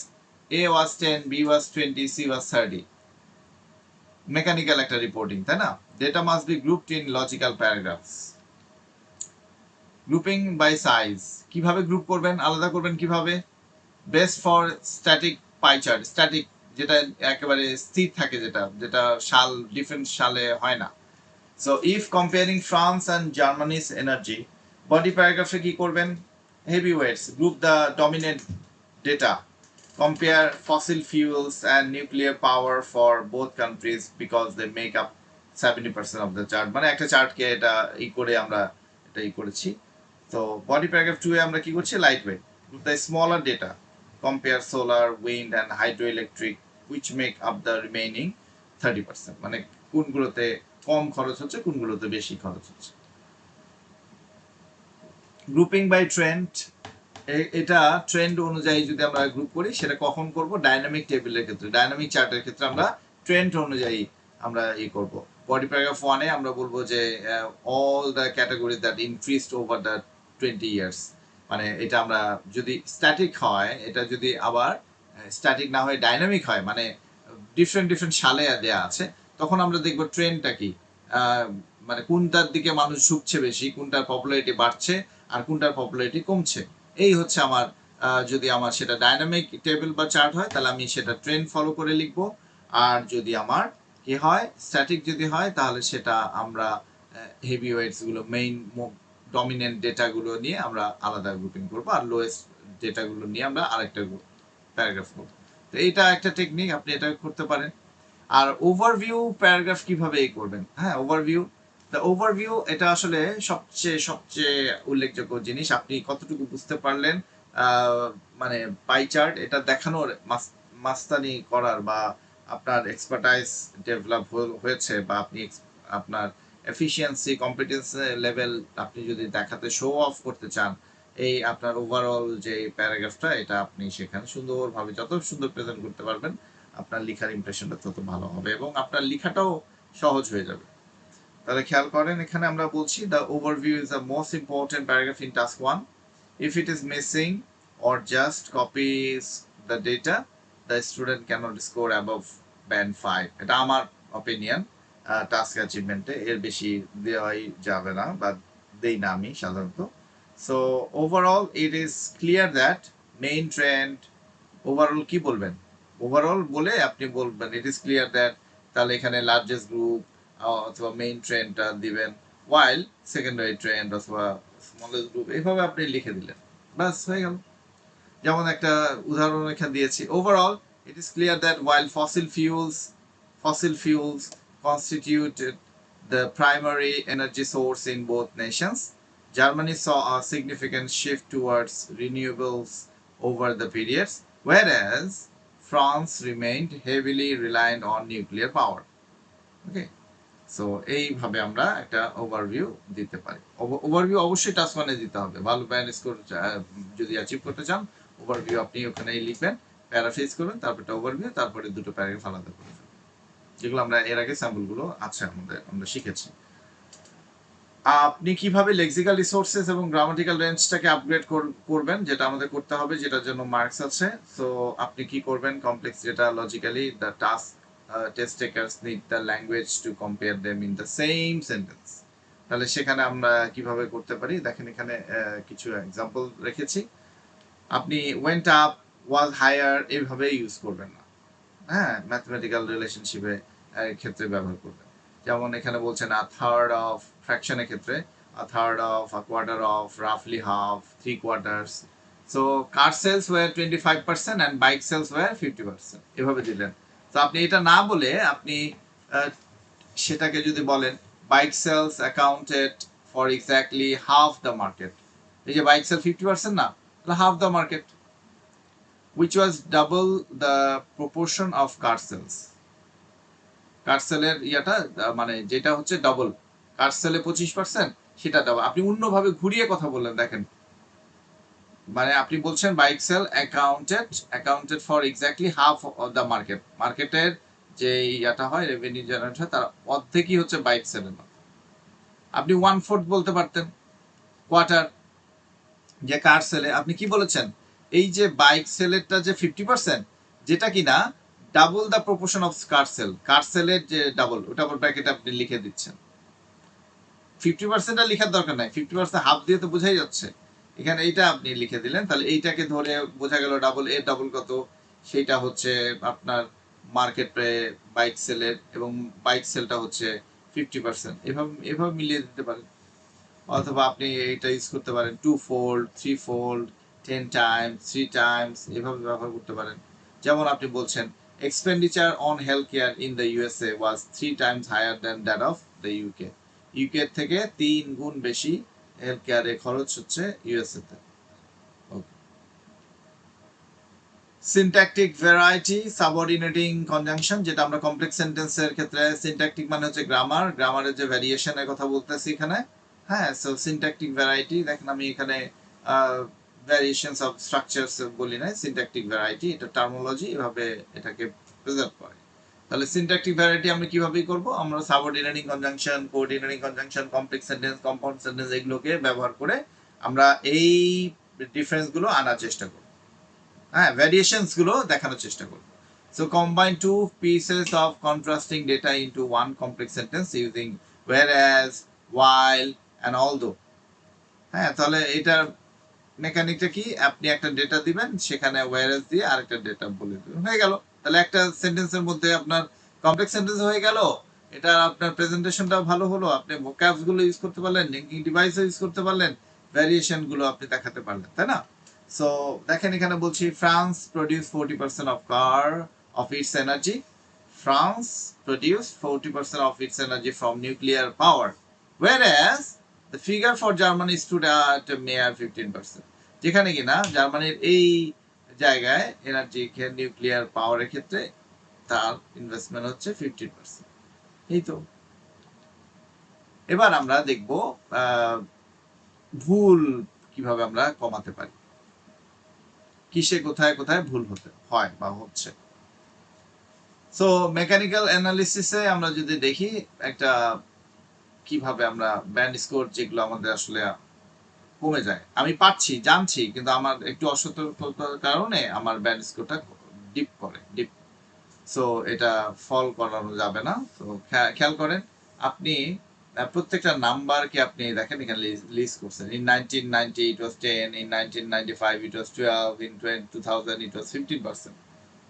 A was 10, B was 20, C was 30, mechanical একটা রিপোর্টিং, তাই না? Data must be grouped in logical paragraphs. Grouping by size, কিভাবে গ্রুপ করবেন, আলাদা করবেন কিভাবে? Best for static pie chart, static যেটা একেবারে স্থির থাকে, যেটা সাল ডিফারেন্ট সালে হয় না। So if comparing France and Germany's energy, body প্যারাগ্রাফে কি করবেন? Heavy weights, group the dominant data, compare fossil fuels and nuclear power for both countries because they make up 70% of the chart. মানে একটা চার্টকে এটা করে আমরা এটা করেছি। তো বডি প্যারাগ্রাফ 2 এ আমরা কি করছি? Light weight, the smaller data, compare solar, wind and hydroelectric which make up the remaining 30%, মানে কোনগুলোতে কম খরচ হচ্ছে, কোনগুলোতে বেশি খরচ হচ্ছে। গ্রুপিং বাই ট্রেন্ড, এটা ট্রেন্ড অনুযায়ী যদি আমরা গ্রুপ করি, সেটা কখন করব? ডাইনামিক টেবিলের ক্ষেত্রে, ডাইনামিক চার্টের ক্ষেত্রে আমরা ট্রেন্ড অনুযায়ী আমরা করব। বডি প্যারাগ্রাফ 1 এ আমরা বলবো যে all the category that increased over the 20 years, মানে এটা আমরা যদি স্ট্যাটিক হয়, এটা যদি আবার স্ট্যাটিক না হয়ে ডাইনামিক হয়, মানে ডিফারেন্ট সালে দেয়া আছে, তখন আমরা দেখব ট্রেন্ডটা কি, মানে কোনটার দিকে মানুষ ঝুঁকছে বেশি, কোনটার পপুলারিটি বাড়ছে আর কোনটার পপুলারিটি কমছে। এই হচ্ছে আমার, যদি আমার সেটা ডাইনামিক টেবিল বা চার্ট হয়, তাহলে আমি সেটা ট্রেন্ড ফলো করে লিখব। আর যদি আমার কি হয়, স্ট্যাটিক যদি হয়, তাহলে সেটা আমরা হেভি ওয়েটস গুলো, মেইন ডমিনেন্ট ডেটাগুলো নিয়ে আমরা আলাদা গ্রুপিং করবো, আর লোয়েস্ট ডেটাগুলো নিয়ে আমরা আরেকটা প্যারাগ্রাফ করবো। তো এইটা একটা টেকনিক, আপনি এটা করতে পারেন। আর ওভারভিউ প্যারাগ্রাফ কিভাবে করবেন? হ্যাঁ, ওভারভিউ এটা আসলে সবচেয়ে উল্লেখযোগ্য জিনিস। আপনি কতটুকু বুঝতে পারলেন, মানে পাই চার্ট এটা দেখানোর মাস্তানি করার, বা আপনার এক্সপার্টাইজ ডেভেলপ হয়েছে, বা আপনি আপনার এফিসিয়েন্সি কম্পিটেন্স লেভেল আপনি যদি দেখাতে, শো অফ করতে চান, এই আপনার ওভারঅল যে প্যারাগ্রাফটা, এটা আপনি সেখানে সুন্দরভাবে, যত সুন্দর প্রেজেন্ট করতে পারবেন, আপনার লেখার ইমপ্রেশনটা তত ভালো হবে এবং আপনার লেখাটাও সহজ হয়ে যাবে। তাহলে খেয়াল করেন এখানে আমরা বলছি the overview is the most important paragraph in task 1. If it is missing or just copies the data, the student cannot score above band 5. এটা আমার অপিনিয়ন টাস্ক অ্যাচিভমেন্টে এর বেশি দেওয়াই যাবে না বা দেই না আমি সাধারণত। So overall it is clear that main trend, overall কি বলবেন, ওভারঅল বলে আপনি বলবেন ইট ইজ ক্লিয়ার দ্যাট, তাহলে এখানে লার্জেস্ট গ্রুপ অথবা মেইন ট্রেন্ডটা দিবেন, ওয়াইল সেকেন্ডারি ট্রেন্ড অথবা স্মলেস্ট গ্রুপ, এইভাবে আপনি লিখে দিলেন, বাস হয়ে গেল। যেমন একটা উদাহরণ এখানে দিয়েছি, overall it is clear that while fossil fuels constituted the primary energy source in both nations, Germany saw a significant shift towards renewables over the periods, whereas France remained heavily reliant on nuclear power. Okay, so এইভাবে আমরা একটা overview দিতে পারি। Overview অবশ্যই task 1 এ দিতে হবে, ভালো band score যদি অ্যাচিভ করতে চান। ওভারভিউ আপনি ওখানেই লিখবেন, প্যারাফ্রেজ করবেন, তারপর একটা ওভারভিউ, তারপরে দুটো প্যারাগ্রাফ আলাদা করে ফেলবেন, যেগুলো আমরা এর আগে স্যাম্পলগুলো আছে আমাদের, আমরা শিখেছি। আপনি কিভাবে লেক্সিক্যাল রিসোর্সেস এবং গ্রামাটিক্যাল রেঞ্জটাকে আপগ্রেড করবেন, যেটা আমাদের করতে হবে, যেটার জন্য মার্কস আছে। সো আপনি কি করবেন, complex data logically the task test takers need the language to compare them in the same sentence. তাহলে সেখানে আমরা কিভাবে করতে পারি দেখেন, এখানে কিছু এক্সাম্পল রেখেছি। আপনি went up, was higher এইভাবে ইউজ করবেন না, হ্যাঁ, ম্যাথমেটিক্যাল রিলেশনশিপে ক্ষেত্রে ব্যবহার করবেন। যেমন এখানে বলছেন আ থার্ড অফ, ফ্র্যাকশনের ক্ষেত্রে a third of, a quarter of, রাফলি half, 3/4। So car sales were 25% and bike sales were 50%, এভাবে দিলেন। তো আপনি এটা না বলে আপনি সেটাকে যদি বলেন bike sales accounted for exactly half the market, এই যে বাইক সেল 50% না, তাহলে half the market, which was double the proportion of car sales. Car সেলের ইয়াটা মানে যেটা হচ্ছে ডাবল, কার সেলে 25%, সেটা ডাবল। আপনি অন্যভাবে ঘুরিয়ে কথা বললেন, দেখেন, মানে আপনি বলছেন bike sell accounted for exactly half of the market, মার্কেটের যে ইয়াটা হয় রেভিনিউ জেনারেট হয় তার অর্ধেকই হচ্ছে বাইক সেলের মতো। আপনি 1/4 বলতে পারতেন, কোয়ার্টার, যে কার সেলে আপনি কি বলেছেন, এই যে বাইক সেলেরটা যে 50%, যেটা কিনা ডাবল দ্য প্রপোর্শন অফ কার সেলের যে ডাবল, ওটা আবার ব্র্যাকেটে আপনি লিখে দিচ্ছেন। 50%টা লেখার দরকার নাই, 50% হাফ দিয়ে তো বোঝাই যাচ্ছে, এখানে এইটা আপনি লিখে দিলেন। তাহলে এইটাকে ধরে বোঝা গেল ডাবল, এর ডাবল কত, সেইটা হচ্ছে আপনার মার্কেটে বাইক সেলের, এবং বাইক সেলটা হচ্ছে 50%, এভাবে মিলিয়ে দিতে পারেন। অথবা আপনি এটা ইউজ করতে পারেন 2-fold, 3-fold, 10 times, 3 times, এভাবে ব্যবহার করতে পারেন। যেমন আপনি বলছেন expenditure on healthcare in the USA was 3 times higher than that of the UK. UK থেকে 3 গুণ বেশি হেলথ কেয়ারে খরচ হচ্ছে ইউএসএ তে। সিনট্যাকটিক ভ্যারাইটি, সাবঅর্ডিনেটিং কনজাংশন, যেটা আমরা কমপ্লেক্স সেন্টেন্সের ক্ষেত্রে, সিনট্যাকটিক মানে হচ্ছে গ্রামারের যে ভ্যারিয়েশনের কথা বলতেছি এখানে, হ্যাঁ। সো সিনট্যাকটিক ভ্যারাইটি, দেখেন আমি এখানে ভ্যারিয়েশনস অফ স্ট্রাকচারস বলি না, সিনট্যাকটিক ভ্যারাইটি এটা টার্মোলজি, এভাবে এটাকে প্রেজেন্ট করে। তাহলে সিনট্যাকটিক ভ্যারাইটি আমরা কিভাবে করব, আমরা subordinating conjunction, coordinating conjunction, complex sentence, compound sentence, এগুলোকে ব্যবহার করে আমরা এই ডিফারেন্সগুলো আনার চেষ্টা করব, হ্যাঁ, ভ্যারিয়েশনস গুলো দেখানোর চেষ্টা করব। So combine two pieces of contrasting data into one complex sentence using whereas, while and although, হ্যাঁ। তাহলে এটার মেকানিকটা কি, আপনি একটা ডেটা দিবেন, সেখানে whereas দিয়ে আরেকটা ডেটা বলে দিবেন, হয়ে গেল। তাহলে একটা সেন্টেন্সের মধ্যে আপনার কমপ্লেক্স সেন্টেন্স হয়ে গেল, এটা আপনার প্রেজেন্টেশনটাও ভালো হলো, আপনি ভোক্যাবস গুলো ইউজ করতে পারলেন, লিঙ্কিং ডিভাইসও ইউজ করতে পারলেন, ভ্যারিয়েশন গুলো আপনি দেখাতে পারলেন, তাই না? সো দেখেন এখানে বলছি France produce 40% of its energy. France produced 40% of its energy from nuclear power, whereas the figure for Germany stood at a mere 15%. যেখানে কিনা জার্মানির এই জায়গায় এনার্জি নিউক্লিয়ার পাওয়ারের ক্ষেত্রে তার ইনভেস্টমেন্ট হচ্ছে 15%। এই তো, এবার আমরা দেখব ভুল কিভাবে আমরা কমাতে পারি, কিসে কোথায় কোথায় ভুল হতে হয় বা হচ্ছে। সো মেকানিক্যাল অ্যানালিসিসে আমরা যদি দেখি, একটা কিভাবে আমরা ব্যান্ড স্কোর যেগুলো আমাদের আসলে কমে যায়, আমি পাচ্ছি জানছি কিন্তু আমার একটু অসতর্কতার কারণে আমার ব্যান্ড স্কোরটা ডিপ। সো এটা ফল করানো যাবে না। তো খেয়াল করেন আপনি প্রত্যেকটা নাম্বারকে আপনি দেখেন এখানে লিস্ট করছেন। In 1990 it was 10, in 1995 it was 12, in 2000 it was 15%।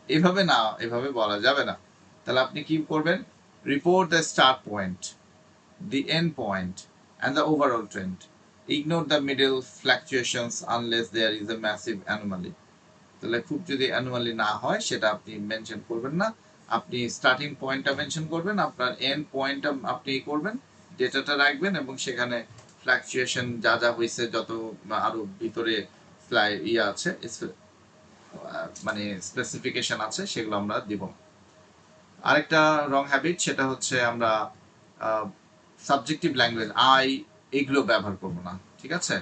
এভাবে না, এভাবে বলা যাবে না। তাহলে আপনি কি করবেন? Report the start point, the end point, and the overall trend. Ignore the middle fluctuations unless there is a massive anomaly. তাহলে খুব যদি অ্যানুয়ালি না হয় সেটা আপনি মেনশন করবেন না, আপনি স্টার্টিং পয়েন্টটা মেনশন করবেন, আপনার এন্ড পয়েন্টটা আপনি করবেন, ডেটাটা রাখবেন এবং সেখানে ফ্লাকচুয়েশন যা যা হয়েছে যত আরো ভিতরে আছে মানে স্পেসিফিকেশন আছে সেগুলো আমরা দিব। আরেকটা রং হ্যাবিট সেটা হচ্ছে আমরা সাবজেক্টিভ ল্যাঙ্গুয়েজ এগুলো ব্যবহার করব না, ঠিক আছে?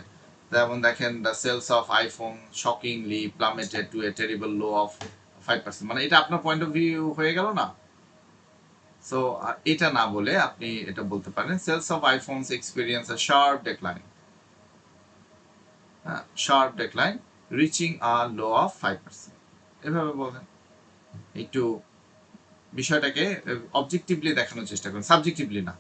যেমন দেখেন the sales of iPhone shockingly plummeted to a terrible low of 5%, মানে এটা আপনার পয়েন্ট অফ ভিউ হয়ে গেল না। সো এটা না বলে আপনি এটা বলতে পারেন sales of iPhones experience a sharp decline reaching a low of 5%। এভাবে বলেন, একটু বিষয়টাকে অবজেক্টিভলি দেখানোর চেষ্টা করুন, সাবজেক্টিভলি না,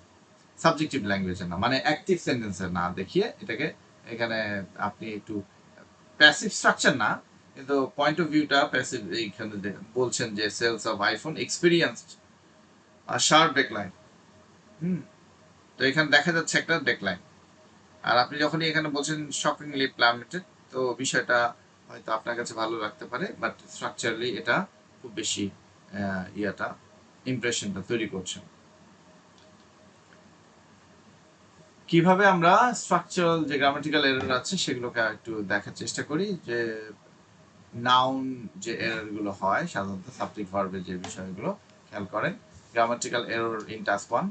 সাবজেক্টিভ ল্যাঙ্গুয়েজে না, মানে অ্যাক্টিভ সেন্টেন্সে না দেখিয়ে এটাকে এখানে আপনি একটু প্যাসিভ স্ট্রাকচার না, কিন্তু পয়েন্ট অফ ভিউটা প্যাসিভ। এইখানে বলছেন যে sales of iPhone experienced a sharp decline. তো এখানে দেখা যাচ্ছে একটা ডেক্লাইন, আর আপনি যখনই এখানে বলছেন শকিংলি প্লামেটেড, তো বিষয়টা হয়তো আপনার কাছে ভালো লাগতে পারে, বাট স্ট্রাকচারালি এটা খুব বেশি ইমপ্রেশনটা তৈরি করছেন। কিভাবে আমরা স্ট্রাকচারাল যে গ্রামাটিক্যাল এরর আছে সেগুলোকে একটু দেখার চেষ্টা করি। যে নাউন যে এররগুলো হয় সাধারণত সাবজেক্ট ভার্বের যে বিষয়গুলো খেয়াল করেন। Grammatical error in task 1,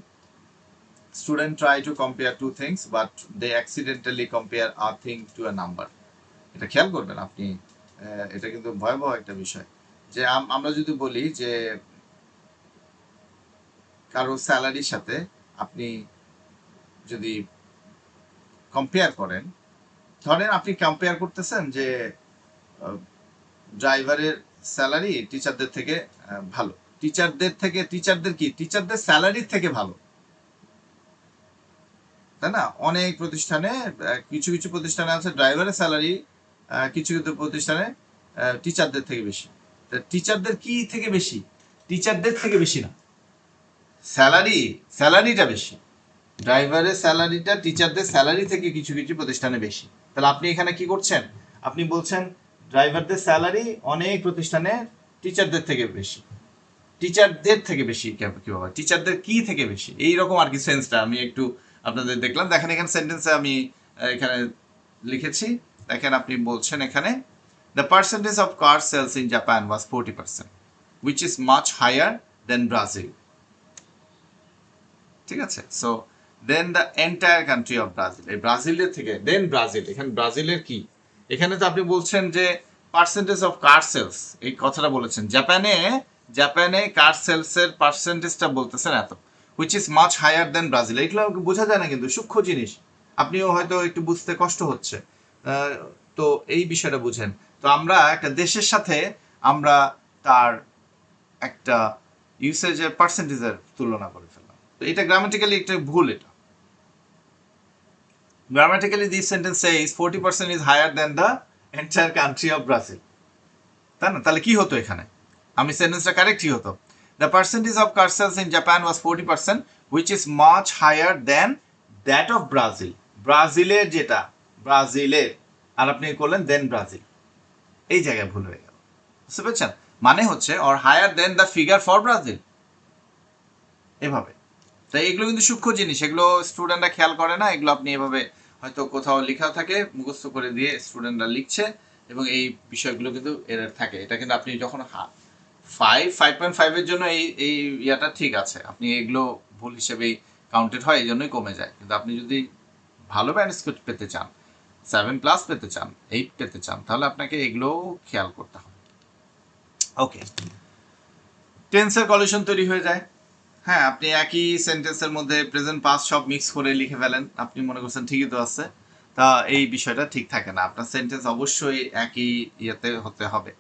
student try to compare two things but they accidentally compare a thing to a number. এটা খেয়াল করবেন আপনি, এটা কিন্তু ভয়াবহ একটা বিষয়। যে আমরা যদি বলি যে কারো স্যালারির সাথে আপনি যদি কম্পেয়ার করেন, ধরেন আপনি কম্পেয়ার করতেছেন যে ড্রাইভারের স্যালারি টিচারদের থেকে ভালো, টিচারদের স্যালারির থেকে ভালো, তাই না? অনেক প্রতিষ্ঠানে কিছু কিছু প্রতিষ্ঠানে আছে ড্রাইভারের স্যালারি কিছু কিছু প্রতিষ্ঠানে টিচারদের থেকে বেশি। টিচারদের কি থেকে বেশি? টিচারদের থেকে বেশি না, স্যালারিটা বেশি। ড্রাইভারের স্যালারিটা টিচারদের স্যালারি থেকে কিছু কিছু প্রতিষ্ঠানে বেশি। তাহলে আপনি এখানে কি করছেন? আপনি বলছেন ড্রাইভারদের স্যালারি অনেক প্রতিষ্ঠানে টিচারদের থেকে বেশি, টিচারদের থেকে বেশি কি বাবা, টিচারদের কি থেকে বেশি, এইরকম আর কি সেন্সটা আমি একটু আপনাদের দেখলাম। দেখেন এখানে সেন্টেন্সে আমি এখানে লিখেছি, দেখেন আপনি বলছেন এখানে the percentage of car sales in Japan was 40%, which is much higher than Brazil। ঠিক আছে? So then the entire country of Brazil, এই ব্রাজিলের থেকে দেন ব্রাজিল, এখানে ব্রাজিলের কি, এখানে তো আপনি বলছেন যে পার্সেন্টেজ অফ কার সেলস, এই কথাটা বলেছেন জাপানে কার সেলস এর পার্সেন্টেজটা বলতেছেন এত, which is much higher than Brazil. এগুলো বোঝা যায় না কিন্তু সূক্ষ্ম জিনিস, আপনিও হয়তো একটু বুঝতে কষ্ট হচ্ছে। তো এই বিষয়টা বুঝেন। তো আমরা একটা দেশের সাথে আমরা তার একটা ইউসেজের পার্সেন্টেজের তুলনা করে ফেললাম, তো এটা গ্রামাটিক্যালি একটা ভুল। এটা grammatically this sentence says 40% is higher than the entire country of Brazil, তাই না? তাহলে কি হতো এখানে? আমি সেন্টেন্সটা কারেক্ট কি হতো? The percentage of car sales in Japan was 40%, which is much higher than that of Brazil. ব্রাজিলের যেটা, ব্রাজিলের, আর আপনি করলেন দেন ব্রাজিল, এই জায়গায় ভুল হয়ে গেল। বুঝতে পেরেছেন? মানে হচ্ছে or higher than the figure for Brazil, এভাবে। তাই এগুলো কিন্তু সূক্ষ্ম জিনিস, এগুলো স্টুডেন্টরা খেয়াল করে না। এগুলো আপনি এভাবে হয়তো কোথাও লেখা থাকে মুখস্থ করে দিয়ে স্টুডেন্টরা লিখছে, এবং এই বিষয়গুলো কিন্তু এরর থাকে। এটা কিন্তু আপনি যখন 5.5 এর জন্য এই ইয়াটা ঠিক আছে, আপনি এগুলো ভুল হিসেবেই কাউন্টেড হয়, এই জন্যই কমে যায়। কিন্তু আপনি যদি ভালো ব্যান্ড স্কোর পেতে চান, 7+ পেতে চান, 8 পেতে চান, তাহলে আপনাকে এগুলো খেয়াল করতে হবে। ওকে, টেন্সের কলিশন তৈরি হয়ে যায়। হ্যাঁ, আপনি একই সেন্টেন্সের মধ্যে প্রেজেন্ট পাস্ট সব মিক্স করে লিখে ফেলেন, আপনি মনে করছেন ঠিকই তো আছে, তা এই বিষয়টা ঠিক থাকে না। আপনার সেন্টেন্স অবশ্যই একই ইয়েতে হতে হবে,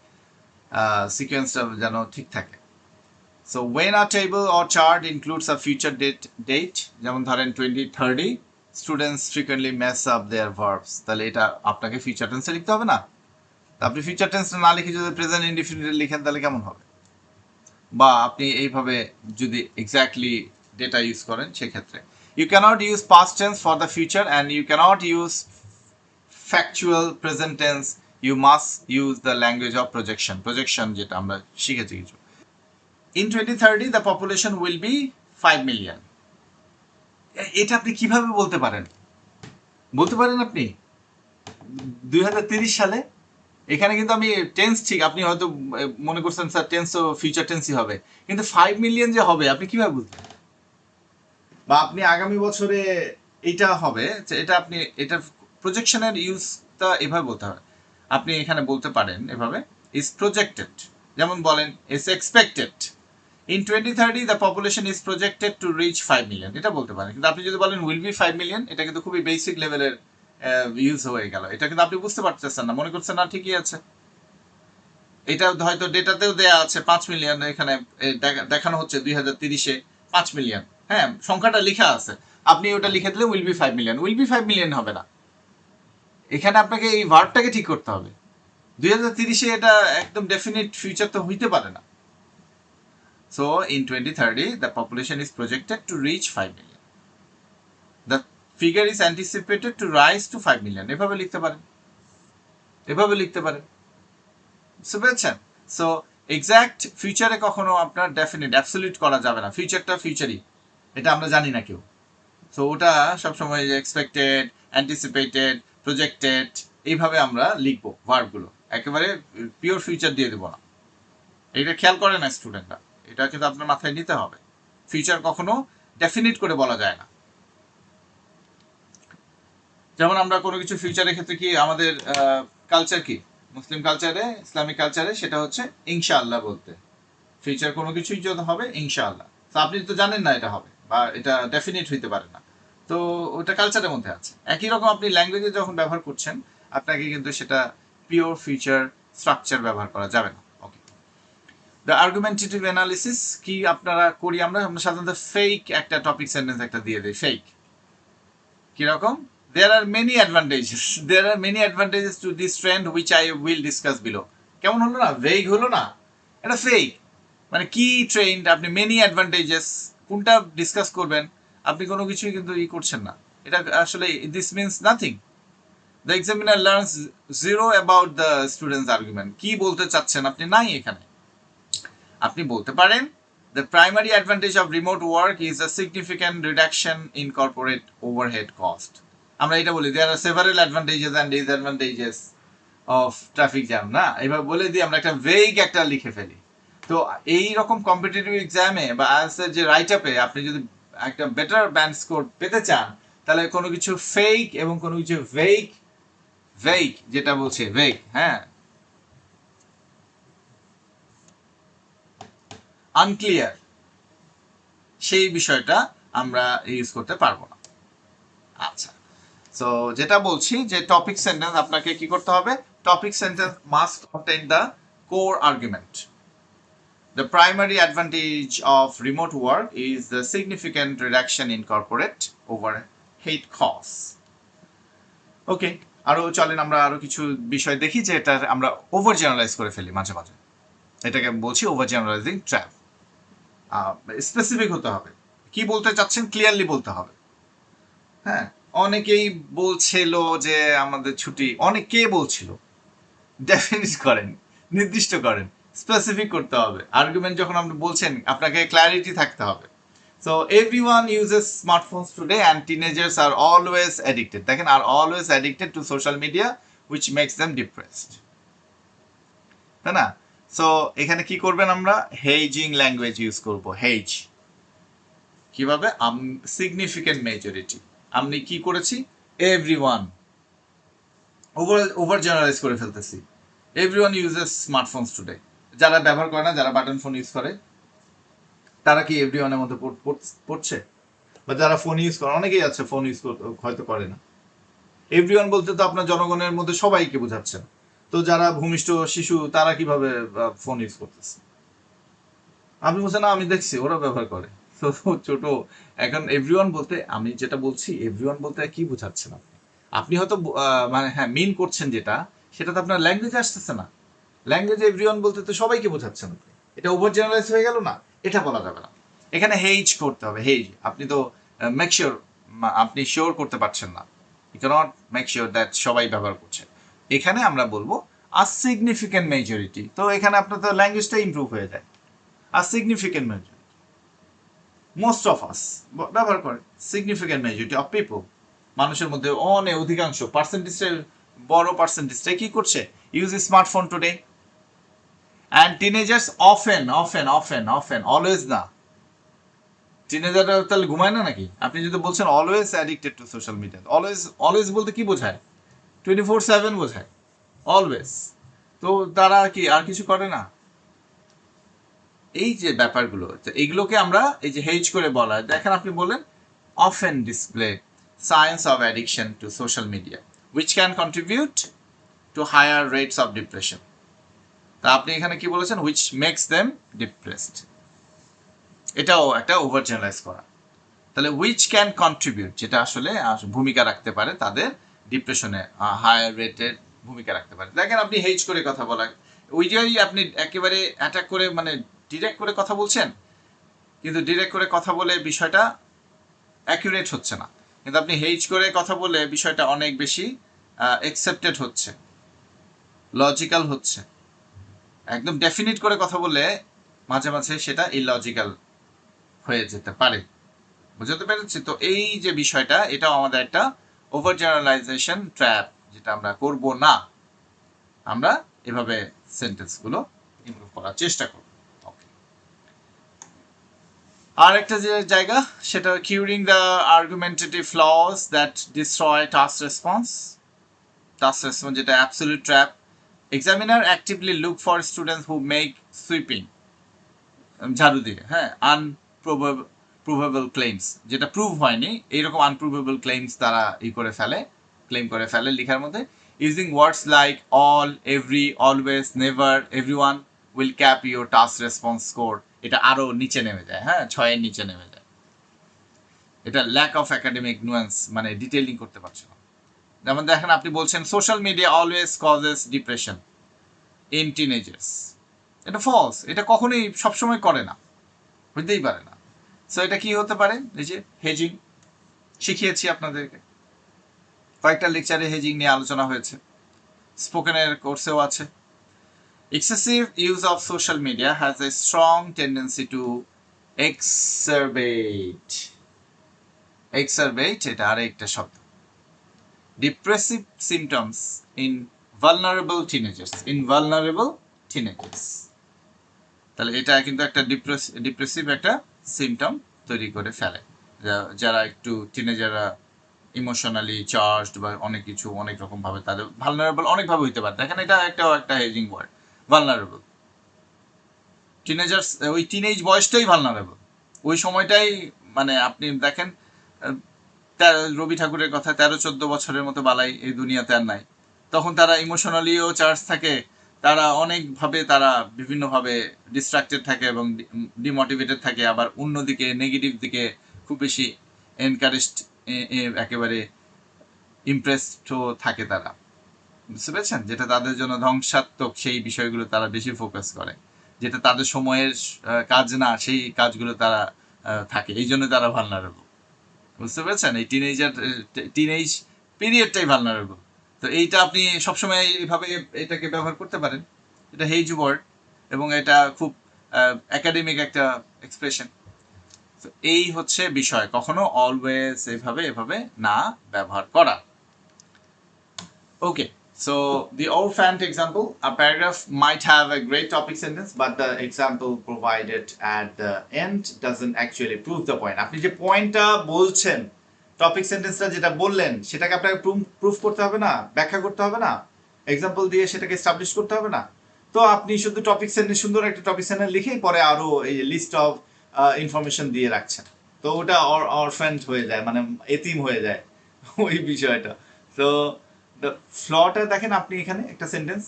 সিকোয়েন্সটা যেন ঠিক থাকে। So when a table or chart includes a future date, যেমন ধরেন 2030, students frequently mess up their verbs, তাহলে এটা আপনাকে ফিউচার টেন্সে লিখতে হবে না? আপনি ফিউচার টেন্সটা না লিখে যদি প্রেজেন্ট ইনডিফিনিটলি লিখেন তাহলে কেমন হবে? বা আপনি এইভাবে যদি এক্স্যাক্টলি ডেটা ইউজ করেন সেক্ষেত্রে you can't use past tense for the future and you can't use factual present tense, you must use the language of projection যেটা আমরা শিখেছি কিছু। In 2030 the population will be 5 million. এটা আপনি কিভাবে বলতে পারেন? আপনি 2030 সালে, এখানে কিন্তু আমি টেন্স ঠিক, আপনি হয়তো মনে করছেন স্যার টেন্স তো ফিউচার টেন্সই হবে, কিন্তু 5 মিলিয়ন যে হবে আপনি কিভাবে বুঝবেন? বা আপনি আগামী বছরে এটা হবে, এটা আপনি এটা প্রজেকশনের ইউজটা এভাবে বলতে হবে। আপনি এখানে বলতে পারেন এভাবে, ইজ প্রজেক্টেড, যেমন বলেন is expected in 2030 the population is projected to reach 5 million, এটা বলতে পারেন। কিন্তু আপনি যদি বলেন উইল বি 5 মিলিয়ন, এটা কিন্তু খুবই বেসিক লেভেলের ইউজ হয়ে গেল, এটা কিন্তু আপনি বুঝতে পারতেছেন না, মনে করছেন না ঠিকই আছে। এটা হয়তো ডেটাতেও দেয়া আছে 5 মিলিয়ন, এখানে দেখানো হচ্ছে 2030-এ 5 মিলিয়ন, হ্যাঁ সংখ্যাটা লেখা আছে, আপনি ওটা লিখে দিলে will be 5 million, will be 5 million হবে না। এখানে আপনাকে এই ভার্বটাকে ঠিক করতে হবে। 2030-এ এটা একদম ডেফিনিট ফিউচার তো হইতে পারে না। So in 2030 the population is projected to reach 5 million, the figure is anticipated to rise to 5 million, এভাবে লিখতে পারেন, এভাবে লিখতে পারেন, বুঝতে পেরেছেন? সো এক্সাক্ট ফিউচারে কখনো আপনার ডেফিনিট অ্যাবসলিউট করা যাবে না, ফিউচারটা ফিউচারই, এটা আমরা জানি না কেউ। সো ওটা সবসময় এক্সপেক্টেড, অ্যান্টিসিপেটেড, প্রজেক্টেড, এইভাবে আমরা লিখবো ভার্বগুলো, একেবারে পিওর ফিউচার দিয়ে দেবো না। এটা খেয়াল করে না স্টুডেন্টরা, এটা কিন্তু আপনার মাথায় নিতে হবে, ফিউচার কখনো ডেফিনিট করে বলা যায় না। যেমন আমরা কোনো কিছু ফিউচারের ক্ষেত্রে কি আমাদের কালচার কি, মুসলিম কালচারে, ইসলামিক কালচারে সেটা হচ্ছে ইনশাআল্লাহ বলতে, ফিউচার কোনো কিছুই যদি হবে ইনশাআল্লাহ, তো আপনি তো জানেন না এটা হবে বা এটা ডেফিনিট হইতে পারে না, তো ওটা কালচারের মধ্যে আছে। একই রকম আপনি ল্যাঙ্গুয়েজে যখন ব্যবহার করছেন আপনাকে কিন্তু সেটা পিওর ফিউচার স্ট্রাকচার ব্যবহার করা যাবে না। ওকে, দ্য আর্গুমেন্টেটিভ অ্যানালিসিস কি আপনারা করি আমরা সাধারণত ফেক একটা টপিক সেন্টেন্স একটা দিয়ে দিই, ফেক কিরকম, there are many advantages there are many advantages to this trend which I will discuss below। কেমন হলো না, ভেগ হলো না, এটা ফেক। মানে কি ট্রেন্ড, আপনি মেনি অ্যাডভান্টেজেস কোনটা ডিসকাস করবেন, আপনি কোনো কিছুই কিন্তু করছেন না, এটা আসলে this means nothing. The examiner learns zero about the students argument, কি বলতে চাচ্ছেন আপনি নাই এখানে। আপনি বলতে পারেন the primary advantage of remote work is a significant reduction in corporate overhead cost. আমরা এটা বলি there are several advantages and disadvantages of traffic jam, না এবার বলে দিয়ে আমরা একটা ভেগ একটা লিখে ফেলি। তো এই রকম কম্পিটিটিভ এক্সামে বা আইএলটিএস যে রাইট আপে আপনি যদি একটা বেটার ব্যান্ড স্কোর পেতে চান, তাহলে কোনো কিছু ফেক এবং কোনো কিছু ভেগ, ভেগ যেটা বলছে ভেগ, হ্যাঁ আনক্লিয়ার, সেই বিষয়টা আমরা ইউজ করতে পারবো না। আচ্ছা, সো যেটা বলছি যে টপিক সেন্টেন্স আপনাকে কি করতে হবে, topic sentence must contain the core argument. The primary advantage of remote work is the significant reduction in corporate overhead costs. ওকে, আরো চলেন আমরা আরো কিছু বিষয় দেখি যে এটা আমরা ওভার জেনারেলাইজ করে ফেলি মাঝে মাঝে, এটাকে বলছি ওভার জেনারেলাইজিং ট্র্যাপ। স্পেসিফিক হতে হবে, কি বলতে চাচ্ছেন ক্লিয়ারলি বলতে হবে। হ্যাঁ, অনেকেই বলছিল যে আমাদের ছুটি, অনেকে বলছিল, ডেফিনিট করেন, নির্দিষ্ট করেন, স্পেসিফিক করতে হবে। আর্গুমেন্ট যখন আপনি বলছেন আপনাকে ক্ল্যারিটি থাকতে হবে। So everyone uses smartphones today and teenagers are always addicted, দেখেন are always addicted to social media which makes them depressed, তাই না? সো এখানে কি করবেন, আমরা হেজিং ল্যাঙ্গুয়েজ ইউজ করব। হেজ কিভাবে, সিগনিফিক্যান্ট মেজরিটি, আমি কি করেছি এভরিওয়ান, ওভার জেনারেলাইজ করে ফেলতেছি। এভরিওয়ান ইউজেস স্মার্টফোনস টুডে, যারা ব্যবহার করে না, যারা বাটন ফোন ইউজ করে তারা কি এভরিওয়ানের মধ্যে পড়ছে? বা যারা ফোন ইউজ করে, অনেকেই আছে ফোন ইউজ হয়তো করে না। এভরিওয়ান বলতে তো আপনার জনগণের মধ্যে সবাইকে বোঝাচ্ছেন। তো যারা ভূমিষ্ঠ শিশু তারা কিভাবে ফোন ইউজ করতেছে? আপনি বলছেন না আমি দেখছি ওরা ব্যবহার করে। তো ছোট, এখন এভরিওয়ান বলতে আমি যেটা বলছি, এভরিওয়ান বলতে কি বোঝাচ্ছেন আপনি? আপনি হয়তো মানে হ্যাঁ মিন করছেন যেটা, সেটা তো আপনার ল্যাঙ্গুয়েজে আসতেছে না। ল্যাঙ্গুয়েজে এভরিওয়ান বলতে তো সবাইকে বোঝাচ্ছেন আপনি। এটা ওভার জেনারেলাইজ হয়ে গেল না? এটা বলা যাবে না। এখানে হেইজ করতে হবে, হেইজ। আপনি তো মেক শিওর, আপনি শিওর করতে পারছেন না। You can't make sure that সবাই ব্যবহার করছে। এখানে আমরা বলবো আ সিগনিফিক্যান্ট মেজরিটি। তো এখানে আপনার তো ল্যাঙ্গুয়েজটা ইমপ্রুভ হয়ে যায়। আ significant majority, most of us ব্যবহার করে। সিগনিফিক্যান্ট মেজরিটি অফ পিপল, মানুষের মধ্যে অনেক অধিকাংশ পার্সেন্টেজের বড় পার্সেন্টেজটা কি করছে? Use smartphone today. And teenagers often always না। টিনেজাররা তাহলে ঘুমায় না নাকি? আপনি যদি বলছেন always addicted to social media, always always বলতে কি বোঝায়? 24/7 বোঝায়, অলওয়েজ। তো তারা কি আর কিছু করে না? এই যে ব্যাপারগুলো, এইগুলোকে আমরা এই যে হেজ করে বলা। দেখেন আপনি বললেন often display signs of addiction to social media which can contribute to higher rates of depression. তা আপনি এখানে কি বলেছেন? which makes them depressed. এটাও একটা ওভার জেনারেলাইজ করা। তাহলে which can contribute, যেটা আসলে ভূমিকা রাখতে পারে তাদের ডিপ্রেশনে, হায়ার রেটের ভূমিকা রাখতে পারে। দেখেন আপনি হেজ করে কথা বলা, ওইটাই আপনি একেবারে অ্যাটাক করে মানে ডিরেক্ট করে কথা বলছেন, কিন্তু ডিরেক্ট করে কথা বলে বিষয়টা অ্যাকুরেট হচ্ছে না। কিন্তু আপনি হেজ করে কথা বলে বিষয়টা অনেক বেশি অ্যাকসেপ্টেড হচ্ছে, লজিক্যাল হচ্ছে। একদম ডেফিনিট করে কথা বললে মাঝে মাঝে সেটা ইলজিক্যাল হয়ে যেতে পারে। বুঝতে পেরেছি? তো এই যে বিষয়টা, এটাও আমাদের একটা ওভার জেনারেলাইজেশন ট্র্যাপ, যেটা আমরা করব না। আমরা এভাবে সেন্টেন্সগুলো ইমপ্রুভ করার চেষ্টা করব। আর একটা যে জায়গা, সেটা curing the argumentative flaws that destroy task response. Task response যেটা absolute trap. Examiner actively look for students who make sweeping, ঝাড়ু দিয়ে, হ্যাঁ, আনপ্রুভেবল ক্লেইমস, যেটা প্রুভ হয়নি এইরকম আনপ্রুভেবল ক্লেইমস তারা করে ফেলে, ক্লেম করে ফেলে লেখার মধ্যে। Using words like all, every, always, never, everyone will cap your task response score. এটা আরো নিচে নেমে যায়, হ্যাঁ, 6-এর নিচে নেমে যায়। এটা ল্যাক অফ একাডেমিক নুয়েন্স, মানে ডিটেইলিং করতে পারছে না। যেমন দেখেন আপনি বলছেন social media always causes depression in teenagers. এটা ফলস, এটা কখনোই সবসময় করে না, হইতেই পারে না। সো এটা কি হতে পারে? এই যে হেজিং শিখিয়েছি আপনাদেরকে, কয়েকটা লেকচারে হেজিং নিয়ে আলোচনা হয়েছে, স্পোকেনের কোর্সেও আছে। Excessive use of social media has a strong tendency to exacerbate. Exacerbate এটা আরেকটা শব্দ। Depressive symptoms in vulnerable teenagers, তাহলে এটা কিন্তু একটা ডিপ্রেসিভ একটা সিমটম তৈরি করে ফেলে। যারা একটু টিনেজাররা ইমোশনালি চার্জড বা অনেক কিছু অনেক রকম ভাবে তাদের ভালনারেবল অনেকভাবে হইতে পারে। দেখেন এটা একটা হেজিং ওয়ার্ড, ভালনারেবল। টিনেজার্স, ওই টিনেজ বয়সটাই ভালনারেবল, ওই সময়টাই, মানে আপনি দেখেন রবি ঠাকুরের কথা, 13-14 বছরের মতো বালাই এই দুনিয়াতে আর নাই। তখন তারা ইমোশনালিও চার্জ থাকে, তারা অনেকভাবে তারা বিভিন্নভাবে ডিস্ট্রাক্টেড থাকে এবং ডিমোটিভেটেড থাকে, আবার অন্যদিকে নেগেটিভ দিকে খুব বেশি এনকারেজড, একেবারে ইমপ্রেসডও থাকে তারা। বুঝতে পেরেছেন? যেটা তাদের জন্য ধ্বংসাত্মক সেই বিষয়গুলো তারা বেশি ফোকাস করে, যেটা তাদের সময়ের কাজ না সেই কাজগুলো তারা থাকে, এই জন্য তারা ভালনারেবল। বুঝতে পেরেছেন? এই টিনেজ পিরিয়ডটাই ভালনারেবল। তো এইটা আপনি সবসময় এইভাবে এটাকে ব্যবহার করতে পারেন। এটা হেজ ওয়ার্ড এবং এটা খুব একাডেমিক একটা এক্সপ্রেশন। তো এই হচ্ছে বিষয়, কখনো অলওয়েজ এভাবে না ব্যবহার করা। ওকে, so the Orphant example, a paragraph might have a great topic sentence, but the example provided at the end doesn't actually prove the point. আপনি যে পয়েন্টটা বলছেন, টপিক সেন্টেন্সটা যেটা বললেন, সেটাকে আপনাকে প্রুফ করতে হবে না, ব্যাখ্যা করতে হবে না, এক্সাম্পল দিয়ে সেটাকে এস্টাবলিশ করতে হবে না। তো আপনি শুধু টপিক সেন্টেন্স, সুন্দর একটা টপিক সেন্টেন্স লিখেই পরে আরো এই লিস্ট অফ ইনফরমেশন দিয়ে রাখছেন, তো ওটা অরফ্যান্ড হয়ে যায়, মানে এতিম হয়ে যায় ওই বিষয়টা। তো ফ্লটা দেখেন আপনি এখানে একটা sentence,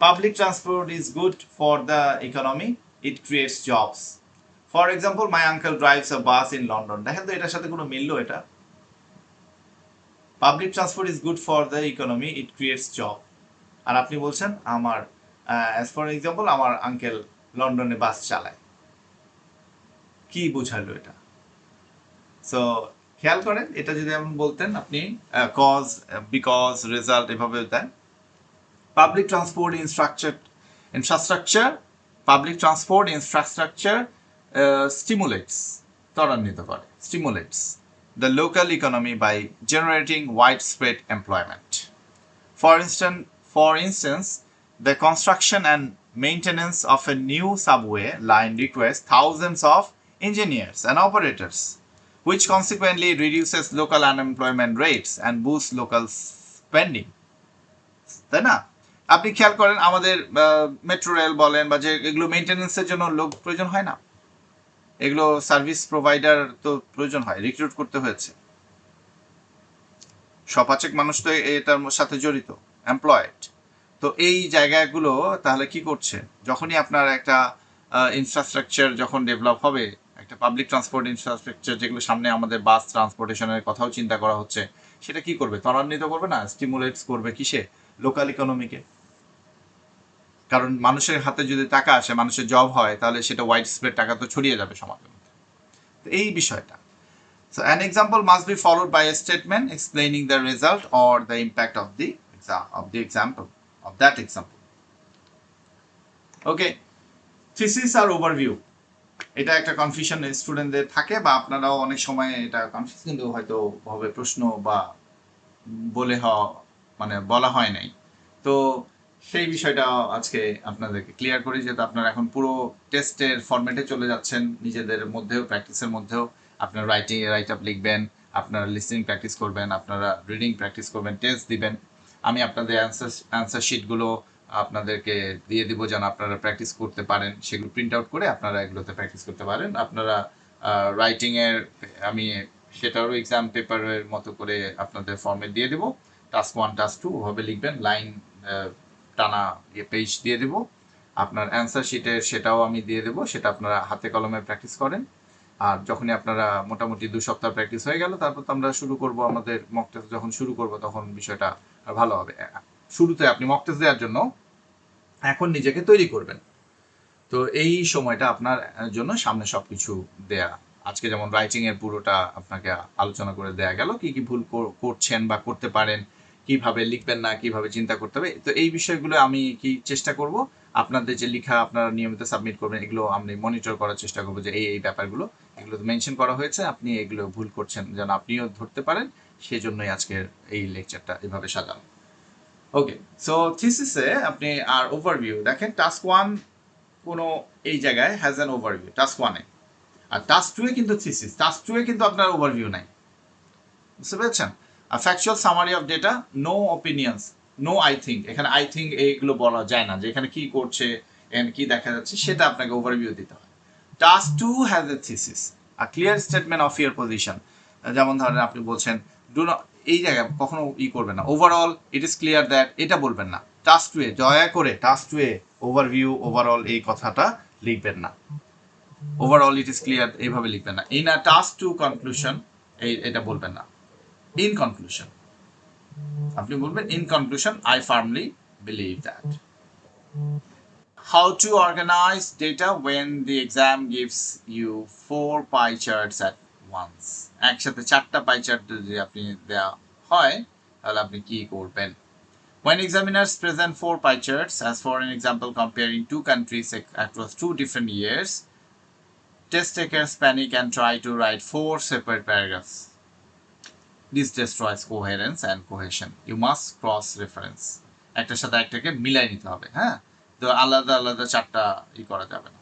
public transport is good for the economy, it creates jobs. For example, my uncle drives a bus in London. দেখেন তো এটার সাথে কোনো মিললো? এটা public transport is good for the economy, it creates job. আর আপনি বলছেন আমার, অ্যাজ ফর এক্সাম্পল, আমার আঙ্কেল লন্ডনে বাস চালায়। কি বোঝালো এটা? সো খেয়াল করেন, এটা যদি এমন বলতেন আপনি, কজ, বিকজ, রেজাল্ট এভাবে দেন। Public transport infrastructure, public transport infrastructure stimulates, ত্বরান্বিত করে, stimulates the local economy by generating widespread employment. For instance, the construction and maintenance of a new subway line requires thousands of engineers and operators, which consequently reduces local unemployment rates and boosts local spending. তাই না? আপনি খেয়াল করেন আমাদের metro rail বলেন বা যে এগুলো মেনটেন্যান্সের জন্য লোক প্রয়োজন হয় না, এগুলো সার্ভিস প্রোভাইডার তো প্রয়োজন হয়, রিক্রুট করতে হয়েছে। শপাচেক মানুষ তো এটার সাথে জড়িত, এমপ্লয়েড। তো এই জায়গাগুলো তাহলে কি করছে, যখনই আপনার একটা ইনফ্রাস্ট্রাকচার যখন ডেভেলপ হবে, একটা পাবলিক ট্রান্সপোর্ট ইনফ্রাস্ট্রাকচার, যেগুলো সামনে আমাদের বাস ট্রান্সপোর্টেশনের কথাও চিন্তা করা হচ্ছে, সেটা কি করবে? ত্বরান্বিত করবে না, স্টিমুলেটস করবে কিসে? লোকাল ইকোনমিকে। কারণ মানুষের হাতে যদি টাকা আসে, মানুষের জব হয়, তাহলে সেটা ওয়াইড স্প্রেড টাকা তো ছড়িয়ে যাবে সমাজের মধ্যে। তো এই বিষয়টা। So an example must be followed by a statement explaining the result or the impact of the example of that example. Okay, thesis আর ওভারভিউ, এটা একটা কনফিউশন স্টুডেন্টদের থাকে, বা আপনারাও অনেক সময় এটা কনফিউজ, কিন্তু হয়তো ভাবে প্রশ্ন বা বলে মানে বলা হয় নাই। তো সেই বিষয়টা আজকে আপনাদেরকে ক্লিয়ার করি, যেহেতু আপনারা এখন পুরো টেস্টের ফরম্যাটে চলে যাচ্ছেন, নিজেদের মধ্যেও প্র্যাকটিসের মধ্যেও আপনারা রাইট আপ লিখবেন, আপনারা লিসনিং প্র্যাকটিস করবেন, আপনারা রিডিং প্র্যাকটিস করবেন, টেস্ট দিবেন। আমি আপনাদের অ্যান্সার শিটগুলো আপনাদেরকে দিয়ে দিব যেন আপনারা প্র্যাকটিস করতে পারেন, সেগুলো প্রিন্ট আউট করে আপনারা এগুলোতে প্র্যাকটিস করতে পারেন। আপনারা রাইটিংয়ের আমি সেটারও এক্সাম পেপারের মতো করে আপনাদের ফর্মে দিয়ে দেবো, টাস্ক 1 টাস্ক 2 ওভাবে লিখবেন, লাইন টানা পেজ দিয়ে দেবো। আপনার অ্যান্সার শিটের সেটাও আমি দিয়ে দেবো, সেটা আপনারা হাতে কলমে প্র্যাকটিস করেন। আর যখনই আপনারা মোটামুটি 2 সপ্তাহ প্র্যাকটিস হয়ে গেল, তারপর তো আমরা শুরু করব আমাদের মক টেস্ট। যখন শুরু করব তখন বিষয়টা ভালো হবে। শুরুতে আপনি মক টেস্ট দেওয়ার জন্য এখন নিজেকে তৈরি করবেন। তো এই সময়টা আপনার জন্য সামনে সবকিছু দেয়া। আজকে যেমন রাইটিং এর পুরোটা আপনাকে আলোচনা করে দেয়া গেল, কি কি ভুল করছেন বা করতে পারেন, কিভাবে লিখবেন না, কিভাবে চিন্তা করতে হবে। তো এই বিষয়গুলো আমি কি চেষ্টা করব, আপনাদের যে লেখা আপনারা নিয়মিত সাবমিট করবেন, এগুলো আমি মনিটর করার চেষ্টা করবো যে এই ব্যাপারগুলো এগুলো মেনশন করা হয়েছে, আপনি এগুলো ভুল করছেন যেন আপনিও ধরতে পারেন। সেই জন্যই আজকের এই লেকচারটা এভাবে সাজানো। ওকে, সো থিসিসে আপনি আর ওভারভিউ দেখেন, টাস্ক 1 কোনো এই জায়গায় হ্যাজ অ্যান ওভারভিউ টাস্ক 1-এ, আর টাস্ক 2-এ কিন্তু থিসিস, টাস্ক 2-এ কিন্তু আপনার ওভারভিউ নাই। বুঝতে পেরেছেন? আর factual summary of data, no opinions, no I think. এখানে আই থিঙ্ক এইগুলো বলা যায় না, যে এখানে কি করছে, এখানে কি দেখা যাচ্ছে, সেটা আপনাকে ওভারভিউ দিতে হয়। Task 2 has a thesis, a clear statement of year position. যেমন ধরেন আপনি বলছেন ডু নট, এই জায়গায় কখনো করবেন না overall it is clear that, এটা বলবেন না। টাস্ক 2-এ দয়া করে টাস্ক 2-এ ওভারভিউ, ওভারঅল এই কথাটা লিখবেন না। ওভারঅল ইট ইজ ক্লিয়ার এইভাবে লিখবেন না। ইন আ টাস্ক 2 কনক্লুশন, এটা বলবেন না। ইন কনক্লুশন আপনি বলবেন, in conclusion I firmly believe that. How to organize data when the exam gives you 4 pie charts at once? একসাথে 4টা pie chart যদি আপনি দেয়া হয়, তাহলে আপনি কি করবেন? When examiners present 4 pie charts, as for an example comparing 2 countries across 2 different years, test takers panic and try to write 4 separate paragraphs. This destroys coherence and cohesion. You must cross reference. একটার সাথে একটাকে মিলাই নিতে হবে, হ্যাঁ? তো আলাদা আলাদা 4টা করা যাবে না।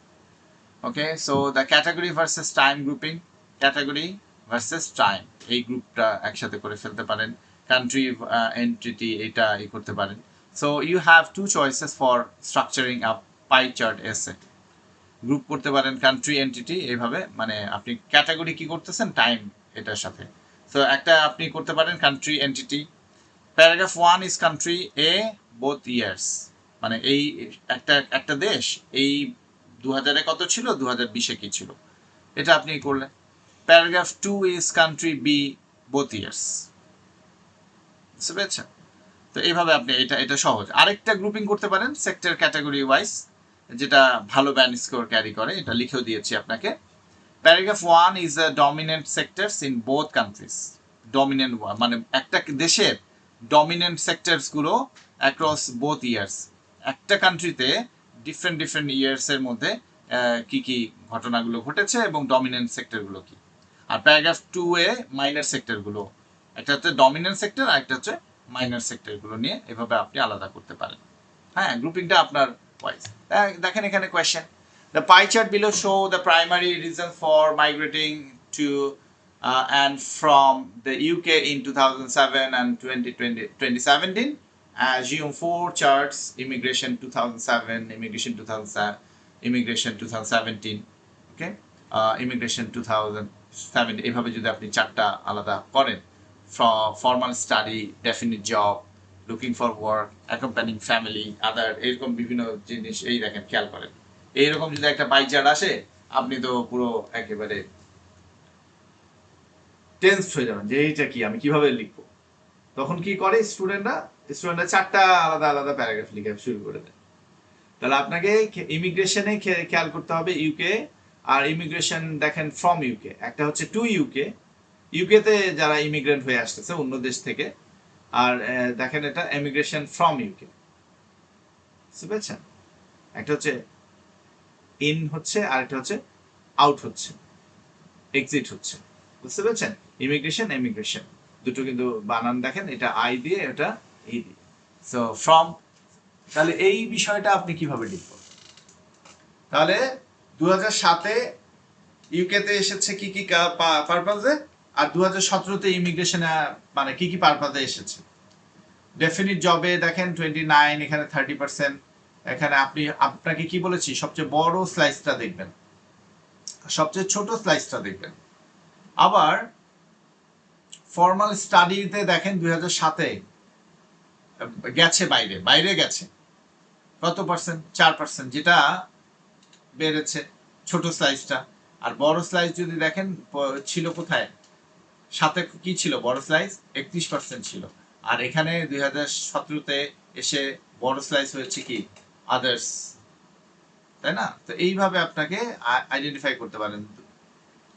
Okay, so the category versus time grouping, category versus time, এই গ্রুপটা একসাথে করে ফেলতে পারেন। কান্ট্রি এন্টিটি এটা করতে পারেন। So you have 2 choices for structuring a pie chart essay. Group করতে পারেন কান্ট্রি এন্টিটি, এইভাবে মানে আপনি ক্যাটাগরি কি করতেছেন টাইম এটার সাথে। তো একটা আপনি করতে পারেন country entity. Paragraph 1 is country A both years, মানে এই একটা দেশ এই 2000-এ কত ছিল, 2020-এ কি ছিল, এটা আপনি করলেন। Paragraph 2 is country B both years, বুঝতে পেরেছেন? তো এইভাবে আপনি এটা সহজ। আরেকটা গ্রুপিং করতে পারেন সেক্টর ক্যাটাগরি ওয়াইজ, যেটা ভালো ব্যান্ড স্কোর ক্যারি করে, এটা লিখেও দিয়েছি আপনাকে। Paragraph 1 is the dominant sectors in both countries. Dominant মানে একটা দেশের ডমিনেন্ট সেক্টরসগুলো অ্যাক্রস বোথ ইয়ার্স, একটা কান্ট্রিতে ডিফারেন্ট ইয়ার্সের মধ্যে কি কি ঘটনাগুলো ঘটেছে এবং ডমিনেন্ট সেক্টরগুলো কি। আর প্যারাগ্রাফ 2 এ মাইনর সেক্টরগুলো, একটা হচ্ছে ডমিনেন্ট সেক্টর আর একটা হচ্ছে মাইনর সেক্টরগুলো নিয়ে এভাবে আপনি আলাদা করতে পারেন। হ্যাঁ, গ্রুপিংটা আপনার ওয়াইজ। দেখেন এখানে question, the pie chart below show the primary reasons for migrating to and from the UK in 2007 and 2017. Assume 4 charts: immigration 2007, immigration 2007, immigration 2017, okay, immigration 2007, এভাবে যদি আপনি চারটা আলাদা করেন, formal study, definite job, looking for work, accompanying family, other, এরকম বিভিন্ন জিনিস। এই দেখেন খেয়াল করেন, এইরকম যদি একটা পাই চার্ট আসে আপনি তো পুরো একেবারে টেন্সড হয়ে যাবেন যে এইটা কি, আমি কিভাবে লিখবো। তখন কি করে স্টুডেন্টরা চারটা আলাদা আলাদা প্যারাগ্রাফ লিখে শুরু করে দেয়। তাহলে আপনাকে ইমিগ্রেশনে খেয়াল করতে হবে ইউকে, আর ইমিগ্রেশন দেখেন ফ্রম ইউকে, একটা হচ্ছে টু ইউকে, ইউকেতে যারা ইমিগ্রেন্ট হয়ে আসতেছে অন্য দেশ থেকে, আর দেখেন এটা ইমিগ্রেশন ফ্রম ইউকে, বুঝতে পেরেছেন? একটা হচ্ছে ইন হচ্ছে আর একটা হচ্ছে আউট হচ্ছে, এক্সিট হচ্ছে, বুঝতে পেরেছেন? ইমিগ্রেশন এমিগ্রেশন দুটো কিন্তু বানান দেখেন, এটা আই দিয়ে এটা ই দিয়ে। সো ফ্রম, তাহলে এই বিষয়টা আপনি কিভাবে ডিল করবেন? তাহলে 2007-এ ইউকেতে এসেছে কি কি পারপাজে, আর 2017-তে ইমিগ্রেশনে মানে কি কি পারপাজে এসেছে। ডেফিনিট জবে দেখেন 29, এখানে 30%। এখানে আপনাকে কি বলেছি, সবচেয়ে বড় স্লাইসটা দেখবেন, সবচেয়ে ছোট স্লাইসটা দেখবেন। আবার ফর্মাল স্টাডিতে দেখেন 2007-এ গেছে, বাইরে গেছে কত পার্সেন্ট, 4%, যেটা বেড়েছে ছোট স্লাইসটা। আর বড় স্লাইস যদি দেখেন ছিল কোথায়, সাথে কি ছিল বড় স্লাইস, 31% ছিল। আর এখানে 2017-তে এসে বড় স্লাইস হয়েছে কি আদার্স, তাই না? তো এইভাবে আপনাকে আইডেন্টিফাই করতে পারেন।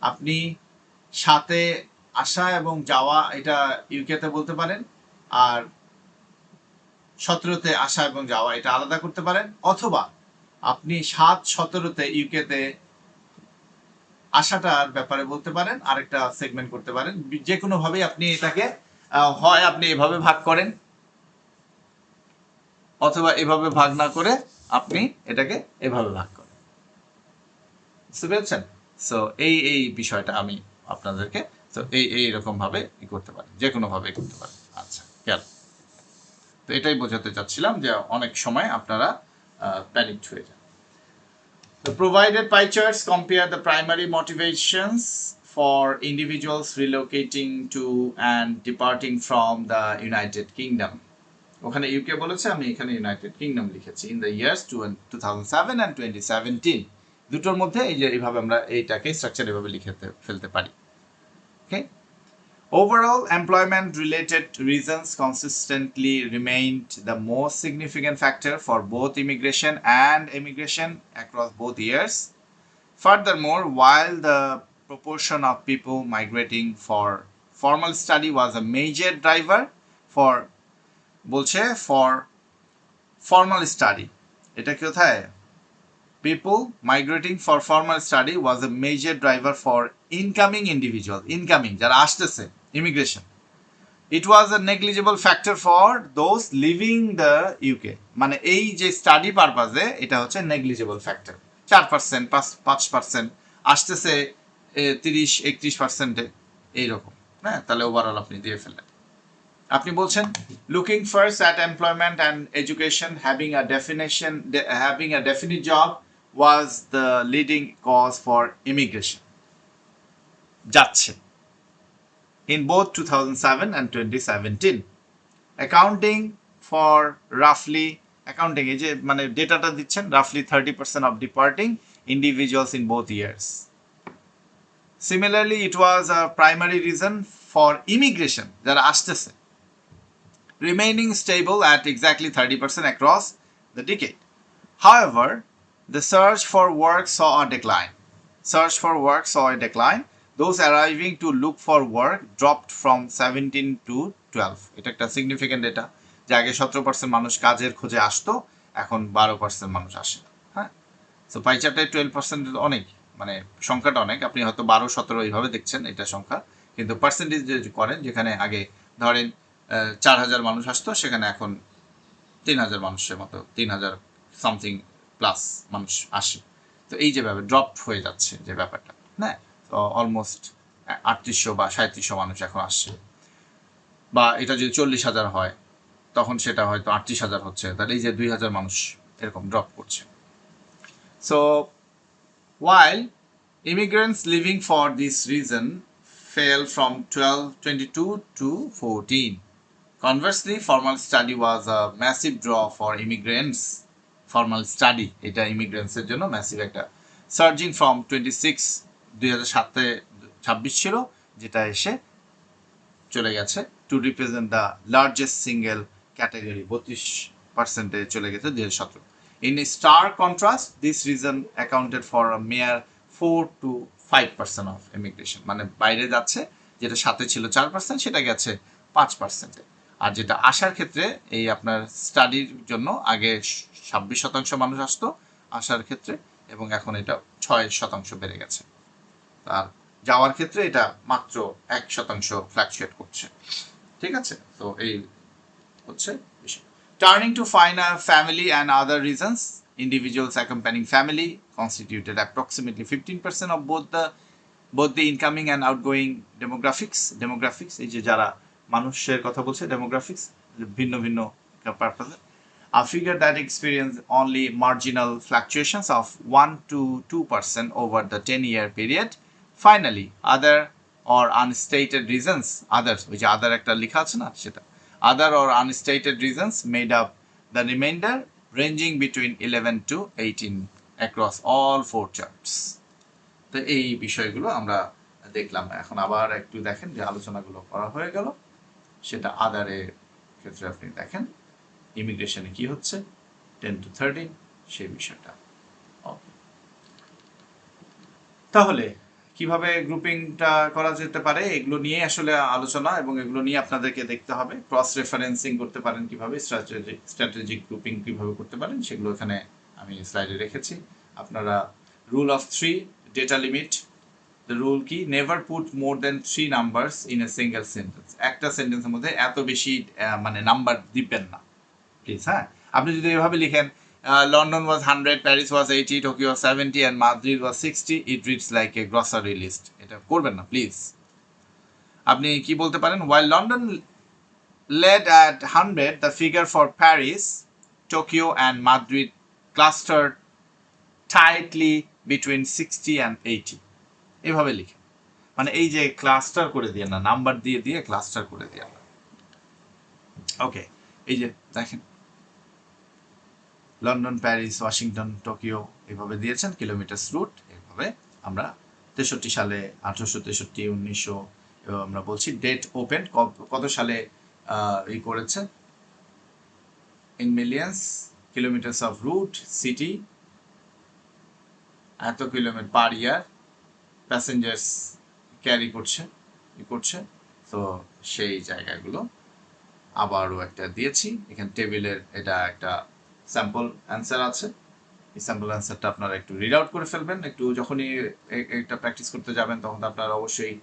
আপনি সাথে আসা এবং যাওয়া এটা ইউকেতে বলতে পারেন, আর 17-তে আসা এবং যাওয়া এটা আলাদা করতে পারেন, অথবা আপনি 7-17-তে ইউকেতে আসাটার ব্যাপারে বলতে পারেন, আরেকটা সেগমেন্ট করতে পারেন। যে কোনো ভাবে আপনি এটাকে হয় আপনি এভাবে ভাগ করেন, অথবা এভাবে ভাগ না করে আপনি এটাকে এভাবে ভাগ করেন, বুঝতে পেরেছেন? সো এই বিষয়টা আমি আপনাদেরকে তো এইরকম ভাবে করতে পারেন, যে কোনো ভাবে করতে পারেন। আচ্ছা, খেয়াল, তো এটাই বোঝাতে চাচ্ছিলাম যে অনেক সময় আপনারা প্যানিকড হয়ে যান। The provided pie charts compare the primary motivations for individuals relocating to and departing from the United Kingdom. ওখানে ইউকে বলেছে, আমি এখানে ইউনাইটেড কিংডম লিখেছি। ইন দ্য ইয়ার্স 2007 and 2017, দুটোর মধ্যে এই যে এইভাবে আমরা এইটাকে স্ট্রাকচার এভাবে লিখে ফেলতে পারি। ওকে, overall employment related reasons consistently remained the most significant factor for both immigration and emigration across both years. Furthermore, while the proportion of people migrating for formal study was a major driver for বলছে for formal study, এটা কোথায়, people migrating for formal study was a major driver for incoming individual, incoming যারা আসতেছে immigration, it was A negligible factor for those living the UK. মানে এই যে study পারপাজে এটা হচ্ছে নেগলিজেবল ফ্যাক্টর, 4%, 5% আসতেছে 30-31%-এ এইরকম। হ্যাঁ, তাহলে ওভারঅল আপনি দিয়ে ফেললেন। আপনি বলছেন looking first at employment and education, having a definite job was the leading cause for immigration. যাচ্ছে in both 2007 and 2017. Accounting for roughly accounting এই যে মানে ডেটাটা দিচ্ছেন roughly 30% of departing individuals in both years. Similarly, it was a primary reason for immigration যারা আসতেছে remaining stable at exactly 30% across the decade. However, the search for work saw a decline. Search for work saw a decline. Those arriving to look for work dropped from 17 to 12. এটা একটা significant data যে আগে 17% মানুষ কাজের খোঁজে আসতো, এখন 12% মানুষ আসে। হ্যাঁ, সো পাই চার্টে 12% অনেক, মানে সংখ্যাটা অনেক। আপনি হয়তো 12-17 এইভাবে দেখছেন এটা সংখ্যা, কিন্তু পার্সেন্টেজ যদি করেন যেখানে আগে ধরেন 4,000 মানুষ আসতো, সেখানে এখন 3,000 মানুষের মতো 3,000 সামথিং প্লাস মানুষ আসে। তো এই যে ব্যাপার ড্রপ হয়ে যাচ্ছে যে ব্যাপারটা, হ্যাঁ, তো অলমোস্ট 3800 বা 3700 মানুষ এখন আসছে, বা এটা যদি 40,000 হয় তখন সেটা হয়তো 38,000 হচ্ছে, তাহলে এই যে 2,000 মানুষ এরকম ড্রপ করছে। So while immigrants living for this reason fell from 1222 to 14. Conversely, formal study was a massive draw for immigrants. Formal study, এটা immigrants এর জন্য massive একটা surging from 2007 ছিল, যেটা এসে চলে গেছে to represent the largest single category 32% চলে গেছে 2017। In stark contrast, this reason accounted for a mere 4 to 5% of immigration, মানে বাইরে যাচ্ছে যেটা সাথে ছিল 4%, সেটা গেছে 5%। আর যেটা আসার ক্ষেত্রে এই আপনার স্টাডির জন্য আগে 26% মানুষ আসতো আসার ক্ষেত্রে, এবং এখন এটা 6% বেড়ে গেছে। আর যাওয়ার ক্ষেত্রে এটা মাত্র 1% ফ্ল্যাকচুয়েট করছে। ঠিক আছে, তো এই হচ্ছে বিষয়। Turning to family and other reasons, individuals accompanying family constituted approximately 15% of both the incoming and outgoing demographics এই যে যারা মানুষের কথা বলছে demographics ভিন্ন ভিন্ন পারপাসে, a figure that experienced only marginal fluctuations of 1 to 2% over the 10-year period. Finally, other or unstated reasons, others which other একটা লেখা আছে না সেটা, other or unstated reasons made up the remainder, ranging between 11 to 18 across all 4 charts. তো এই বিষয়গুলো আমরা দেখলাম। এখন আবার একটু দেখেন যে আলোচনাগুলো করা হয়ে গেল, সেটা আদারের ক্ষেত্রে আপনি দেখেন ইমিগ্রেশনে কি হচ্ছে 10 to 13 সেই বিষয়টা। তাহলে কিভাবে গ্রুপিংটা করা যেতে পারে এগুলো নিয়ে আসলে আলোচনা, এবং এগুলো নিয়ে আপনাদেরকে দেখতে হবে। ক্রস রেফারেন্সিং করতে পারেন কিভাবে, স্ট্র্যাটেজিক গ্রুপিং কিভাবে করতে পারেন সেগুলো এখানে আমি স্লাইডে রেখেছি। আপনারা rule of 3, data limit. The rule কি, never put more than 3 numbers in a single sentence. একটা সেন্টেন্সের মধ্যে এত বেশি মানে নাম্বার দিবেন না প্লিজ। হ্যাঁ, আপনি যদি এভাবে লিখেন London was 100, Paris was 80, Tokyo was 70 and Madrid was 60, it reads like a grocery list. এটা করবেন না প্লিজ। আপনি কি বলতে পারেন, while London led at 100, the figure for Paris, Tokyo and Madrid clustered tightly between 60 and 80. এভাবে লিখে, মানে এই যে ক্লাস্টার করে দিয়ে না, নাম্বার দিয়ে দিয়ে ক্লাস্টার করে দিয়ে না। ওকে, এই যে দেখেন লন্ডন, প্যারিস, ওয়াশিংটন, টোকিও এভাবে দিয়েছেন কিলোমিটার রুট। এভাবে আমরা 63 সালে 1863, 1900 আমরা বলছি ডেট ওপেন কত সালে এই করেছে, in millions, kilometres of route, city এত kilometre per year, passengers carry করছে। তো সেই জায়গাগুলো আবারও একটা দিয়েছি এখানে টেবিলের। এটা একটা স্যাম্পল অ্যান্সার আছে, এই স্যাম্পল অ্যান্সারটা আপনারা একটু রিড আউট করে ফেলবেন। একটু যখনই এটা প্র্যাকটিস করতে যাবেন তখন আপনারা অবশ্যই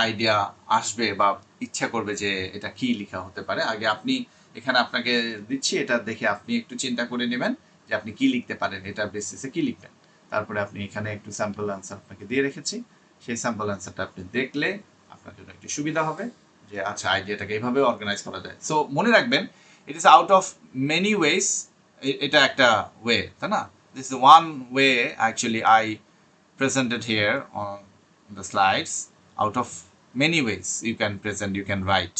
আইডিয়া আসবে বা ইচ্ছা করবে যে এটা কি লেখা হতে পারে। আগে আপনি এখানে আপনাকে দিচ্ছি, এটা দেখে আপনি একটু চিন্তা করে নেবেন যে আপনি কি লিখতে পারেন, এটার বেসিসে কি লিখবেন। তারপরে আপনি এখানে একটু স্যাম্পল অ্যান্সার আপনাকে দিয়ে রেখেছি, সেই স্যাম্পল অ্যান্সারটা আপনি দেখলে আপনার জন্য একটু সুবিধা হবে যে আচ্ছা আইডিয়াটাকে এইভাবে অর্গানাইজ করা যায়। সো মনে রাখবেন, it is out of many ways, এটা একটা ওয়ে, তাই না? This is one way actually I presented here on the slides. Out of many ways you can present, you can write.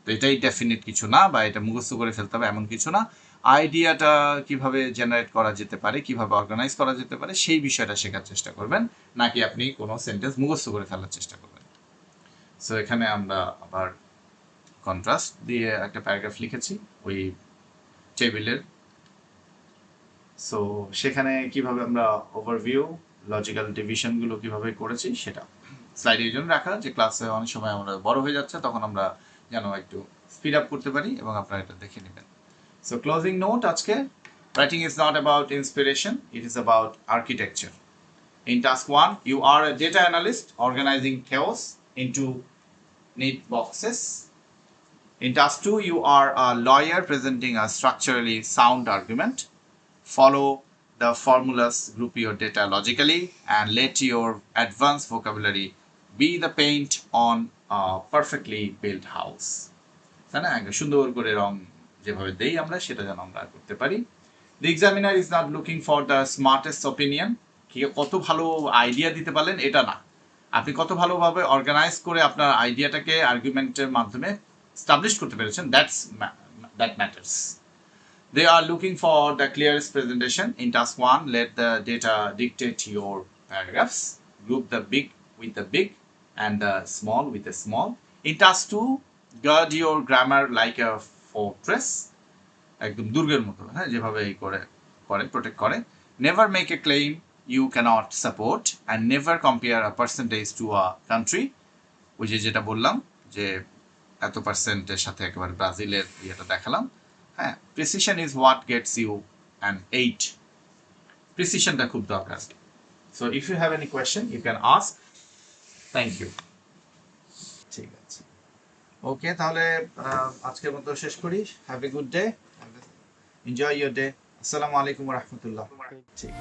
তো এটাই ডেফিনিট কিছু না বা এটা মুখস্থ করে ফেলতে হবে এমন কিছু না। আইডিয়াটা কিভাবে জেনারেট করা যেতে পারে, কিভাবে অর্গানাইজ করা যেতে পারে সেই বিষয়টা শেখার চেষ্টা করবেন, নাকি আপনি কোনো সেন্টেন্স মুখস্থ করে ফেলার চেষ্টা করবেন। সো এখানে আমরা আবার কন্ট্রাস্ট দিয়ে একটা প্যারাগ্রাফ লিখেছি ওই টেবিলের। সো সেখানে কিভাবে আমরা ওভারভিউ, লজিক্যাল ডিভিশনগুলো কিভাবে করেছি সেটা স্লাইডে এই জন্য রাখা যে ক্লাসে অনেক সময় আমরা বড় হয়ে যাচ্ছে, তখন আমরা যেন একটু স্পিড আপ করতে পারি এবং আপনারা এটা দেখে নেবেন। সো ক্লোজিং নোট, আজকে writing is not about inspiration, it is about architecture. In task 1, you are a data analyst organizing chaos into neat boxes. In task 2, you are a lawyer presenting a structurally sound argument. Follow the formulas, group your data logically, and let your advanced vocabulary be the paint on a perfectly built house. তাই না, সুন্দর করে রং যেভাবে দেই আমরা সেটা যেন আমরা করতে পারি। The examiner is not looking for the smartest opinion. কত ভালো আইডিয়া দিতে পারলেন এটা না, আপনি কত ভালোভাবে অর্গানাইজ করে আপনার আইডিয়াটাকে আর্গুমেন্টের মাধ্যমে স্টাবলিশ করতে পেরেছেন, that matters. They are looking for the clearest presentation. In task 1, let the data dictate your paragraphs. Group the big with the big and the small with the small. In task 2, guard your grammar like a fortress. একদম দুর্গের মতো, হ্যাঁ, যেভাবে এই করে protect করে। Never make a claim you cannot support and never compare a percentage to a country. ওই যেটা বললাম যে এত পার্সেন্টের সাথে একেবারে ব্রাজিলের ইয়েটা দেখালাম। হ্যাঁ, precision is what gets you an 8। প্রিসিশনটা খুব দরকার। So if you have any question you can ask. Thank you. ঠিক আছে, ওকে, তাহলে আজকের মতো শেষ করি। Have a good day, enjoy your day. আসসালামু আলাইকুম ওয়া রাহমাতুল্লাহ। ঠিক।